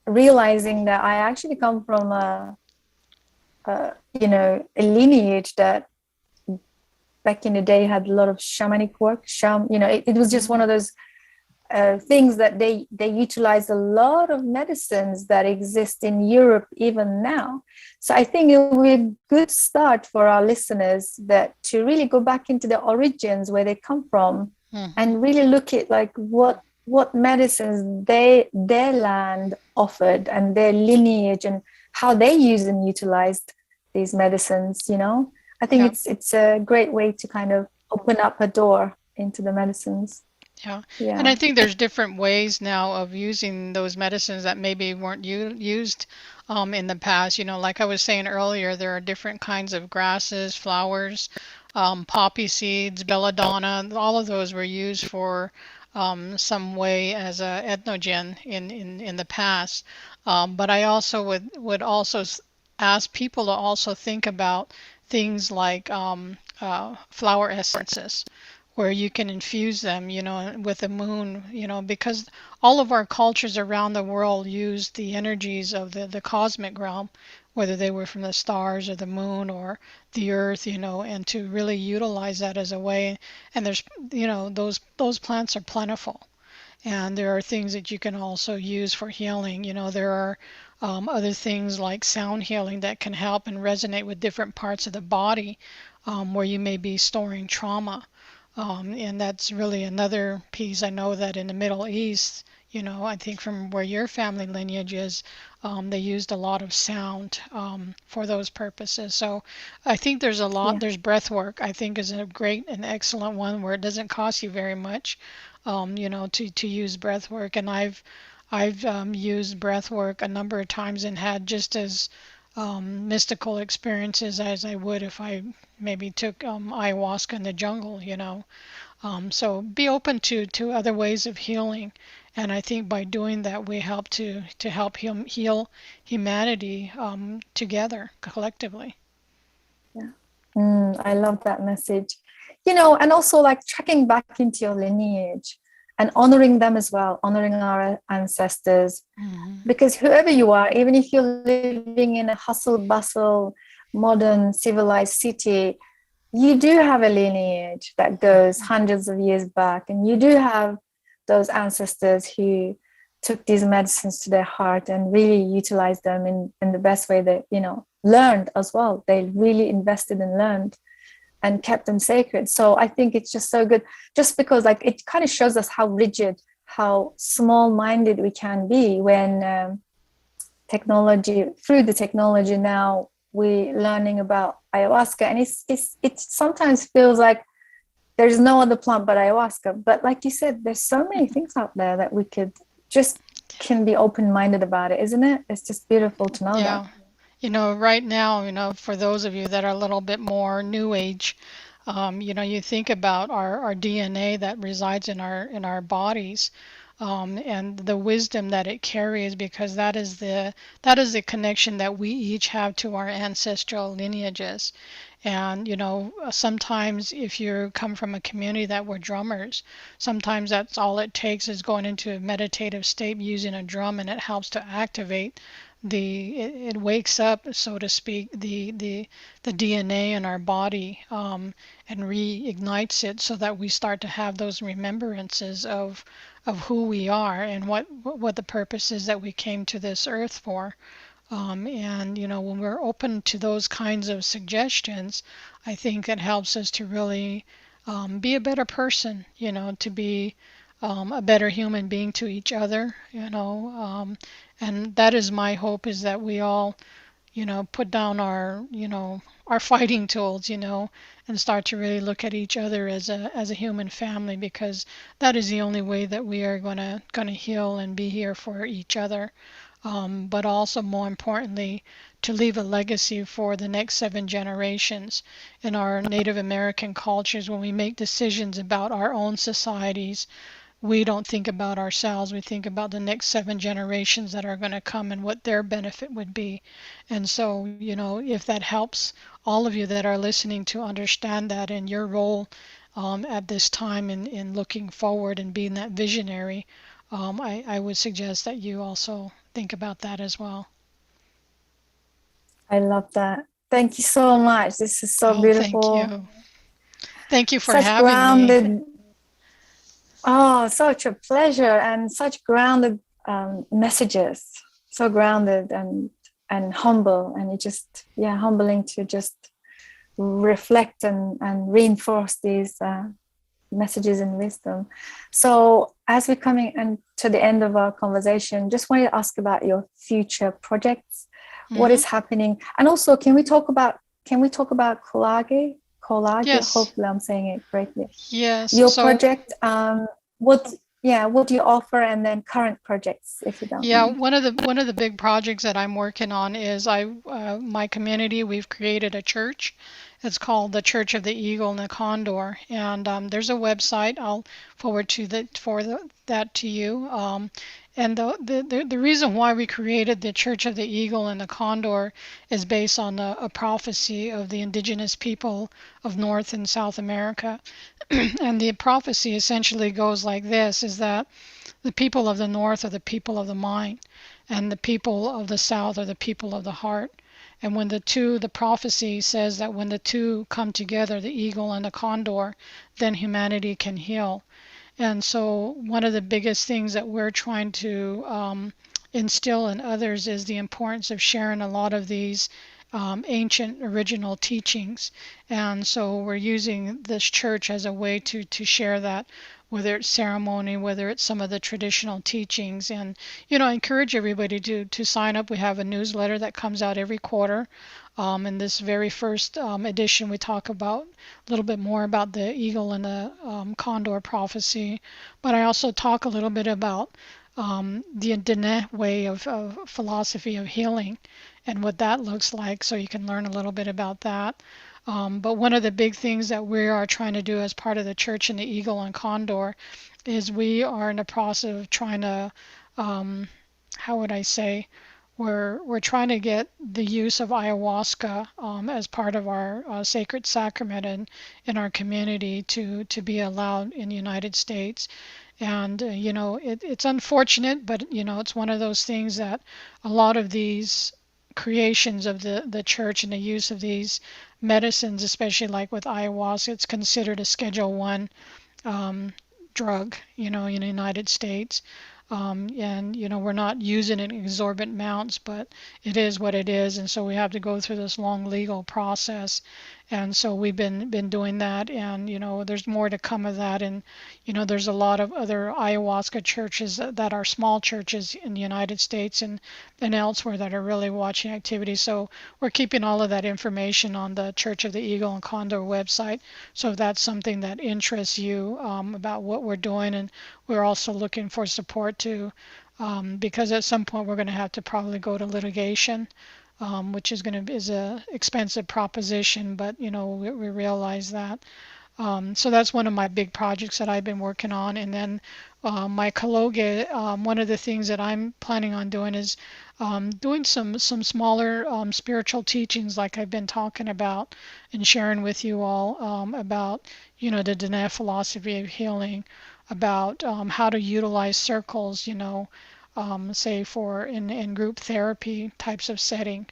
realizing that I actually come from a lineage that back in the day had a lot of shamanic work. It was just one of those things that they utilize a lot of medicines that exist in Europe even now. So I think it will be a good start for our listeners that to really go back into the origins, where they come from, and really look at like what medicines their land offered, and their lineage, and how they used and utilized these medicines. I think it's a great way to kind of open up a door into the medicines. Yeah. And I Yeah. think there's different ways now of using those medicines that maybe weren't used in the past. Like I was saying earlier, there are different kinds of grasses, flowers, poppy seeds, belladonna. All of those were used for some way as a ethnogen in the past. But I also would also ask people to also think about things like flower essences, where you can infuse them, with the moon, because all of our cultures around the world use the energies of the cosmic realm, whether they were from the stars or the moon or the earth, and to really utilize that as a way. And there's, those plants are plentiful. And there are things that you can also use for healing. There are other things like sound healing that can help and resonate with different parts of the body, where you may be storing trauma. And that's really another piece. I know that in the Middle East, I think from where your family lineage is, they used a lot of sound for those purposes. So I think there's a lot. Yeah. There's breath work, I think, is a great and excellent one, where it doesn't cost you very much, to use breath work. And I've used breath work a number of times and had just as mystical experiences as I would if I maybe took ayahuasca in the jungle. So be open to other ways of healing. And I think by doing that, we help to help heal humanity together, collectively. Yeah. I love that message. You know, and also like tracking back into your lineage and honoring them as well, honoring our ancestors. Hmm. Because whoever you are, even if you're living in a hustle bustle, modern, civilized city, you do have a lineage that goes hundreds of years back. And you do have those ancestors who took these medicines to their heart and really utilized them in the best way they, you know, learned as well. They really invested and learned and kept them sacred. So I think it's just so good, just because like it kind of shows us how rigid, how small-minded we can be when technology, through the technology now, we learning about ayahuasca, and it sometimes feels like there's no other plant but ayahuasca. But like you said, there's so many things out there that we could just can be open-minded about it, isn't it? It's just beautiful to know that. Yeah. Right now, for those of you that are a little bit more new age, you think about our DNA that resides in our bodies, and the wisdom that it carries, because that is the connection that we each have to our ancestral lineages. And sometimes if you come from a community that were drummers, sometimes that's all it takes is going into a meditative state using a drum, and it helps to activate it wakes up, so to speak, the DNA in our body, and reignites it, so that we start to have those remembrances of who we are and what the purpose is that we came to this earth for. And when we're open to those kinds of suggestions, I think it helps us to really be a better person, to be a better human being to each other, and that is my hope, is that we all, put down our fighting tools, and start to really look at each other as a human family, because that is the only way that we are gonna heal and be here for each other. But also, more importantly, to leave a legacy for the next 7 generations. In our Native American cultures, when we make decisions about our own societies, we don't think about ourselves. We think about the next 7 generations that are going to come and what their benefit would be. And so, if that helps all of you that are listening to understand that in your role, at this time, in looking forward and being that visionary, I would suggest that you also think about that as well. I love that. Thank you so much. This is so Oh, thank beautiful. you. Thank you for Such having me. grounded. Oh, such a pleasure, and such grounded messages. So grounded and humble, and it just, yeah, humbling to just reflect and reinforce these messages and wisdom. So as we're coming and to the end of our conversation, just wanted to ask about your future projects. What Hmm. is happening? And also, can we talk about collage? Collage, Yes. hopefully I'm saying it correctly. Yes. Your So, project, what, yeah, what do you offer, and then current projects, if you don't yeah, mind. one of the big projects that I'm working on is my community. We've created a church. It's called the Church of the Eagle and the Condor, and there's a website. I'll forward that to you. And the reason why we created the Church of the Eagle and the Condor is based on a prophecy of the indigenous people of North and South America. And the prophecy essentially goes like this: is that the people of the north are the people of the mind, and the people of the south are the people of the heart. And when the prophecy says that when the two come together, the eagle and the condor, then humanity can heal. And so, one of the biggest things that we're trying to instill in others is the importance of sharing a lot of these ancient original teachings. And so, we're using this church as a way to share that, whether it's ceremony, whether it's some of the traditional teachings. And, I encourage everybody to sign up. We have a newsletter that comes out every quarter. In this very first edition, we talk about a little bit more about the eagle and the condor prophecy, but I also talk a little bit about the Dene way of philosophy of healing and what that looks like, so you can learn a little bit about that. But one of the big things that we are trying to do as part of the Church and the Eagle and Condor is we are in the process of trying to, how would I say, we're trying to get the use of ayahuasca as part of our sacred sacrament in our community to be allowed in the United States. And it's unfortunate, but it's one of those things that a lot of these creations of the church and the use of these medicines, especially like with ayahuasca, it's considered a Schedule 1 um, drug, in the United States. And we're not using it in exorbitant amounts, but it is what it is, and so we have to go through this long legal process. And so we've been doing that, and there's more to come of that. And there's a lot of other ayahuasca churches that are small churches in the United States and elsewhere that are really watching activity. So we're keeping all of that information on the Church of the Eagle and Condor website. So if that's something that interests you about what we're doing, and we're also looking for support to, because at some point we're going to have to probably go to litigation, which is a expensive proposition, but we realize that. So that's one of my big projects that I've been working on. And then my colloquy, one of the things that I'm planning on doing is doing some smaller spiritual teachings, like I've been talking about and sharing with you all about the Dene philosophy of healing, about how to utilize circles, say for in group therapy types of setting,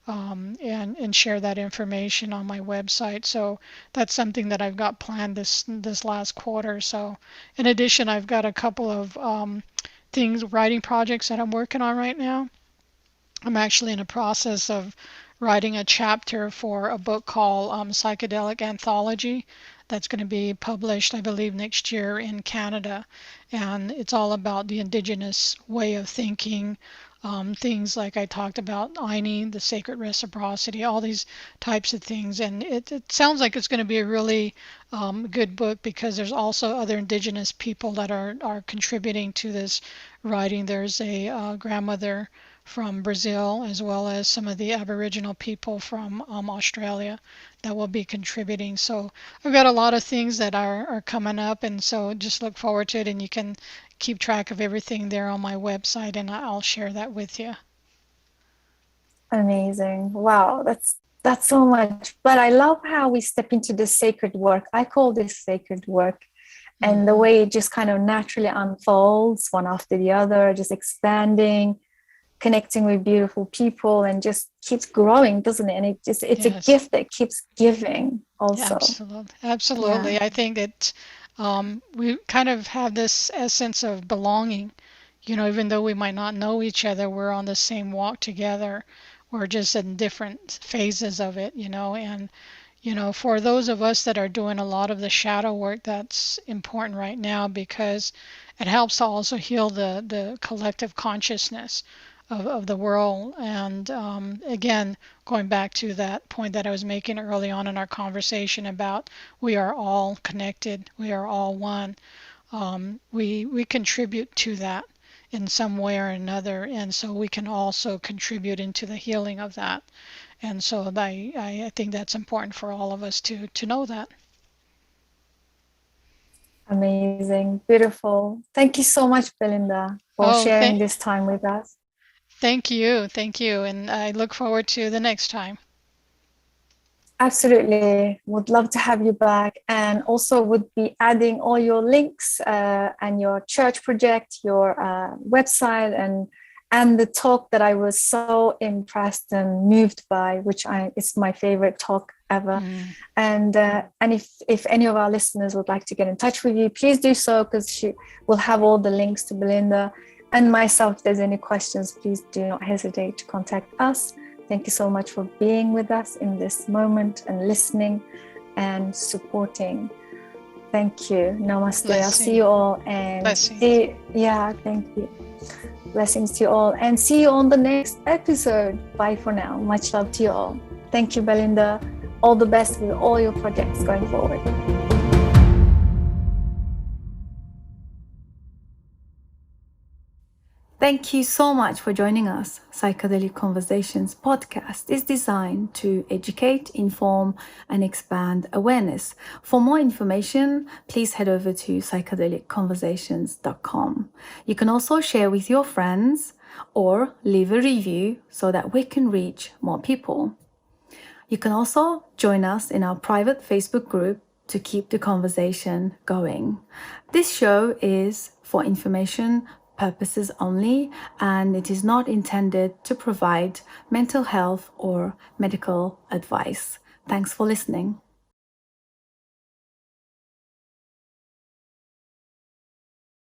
and share that information on my website. So that's something that I've got planned this last quarter. So in addition, I've got a couple of writing projects that I'm working on right now. I'm actually in a process of writing a chapter for a book called Psychedelic Anthology that's going to be published, I believe, next year in Canada. And it's all about the Indigenous way of thinking, things like I talked about, Aini, the sacred reciprocity, all these types of things. And it sounds like it's going to be a really good book, because there's also other Indigenous people that are contributing to this writing. There's a grandmother from Brazil, as well as some of the Aboriginal people from Australia that will be contributing. So I've got a lot of things that are coming up, and so just look forward to it, and you can keep track of everything there on my website, and I'll share that with you. Amazing. Wow, that's so much. But I love how we step into this sacred work. I call this sacred work. And the way it just kind of naturally unfolds one after the other, just expanding, connecting with beautiful people, and just keeps growing, doesn't it? And it's yes. A gift that keeps giving also. Absolutely. Yeah. I think that we kind of have this essence of belonging, even though we might not know each other, we're on the same walk together. We're just in different phases of it, and for those of us that are doing a lot of the shadow work, that's important right now, because it helps to also heal the collective consciousness of the world. And again, going back to that point that I was making early on in our conversation about we are all connected, we are all one. We contribute to that in some way or another, and so we can also contribute into the healing of that. And so I think that's important for all of us to know that. Amazing, beautiful. Thank you so much, Belinda, for sharing this time with us. Thank you, and I look forward to the next time. Absolutely, would love to have you back, and also would be adding all your links and your church project, your website, and the talk that I was so impressed and moved by, which it's my favorite talk ever. And if any of our listeners would like to get in touch with you, please do so, because she will have all the links to Belinda and myself. If there's any questions, please do not hesitate to contact us. Thank you so much for being with us in this moment and listening and supporting. Thank you. Namaste. Blessing. I'll see you all. And thank you. Blessings to you all, and see you on the next episode. Bye for now. Much love to you all. Thank you, Belinda. All the best with all your projects going forward. Thank you so much for joining us. Psychedelic Conversations podcast is designed to educate, inform, and expand awareness. For more information, please head over to psychedelicconversations.com. You can also share with your friends or leave a review so that we can reach more people. You can also join us in our private Facebook group to keep the conversation going. This show is for information purposes only, and it is not intended to provide mental health or medical advice. Thanks for listening.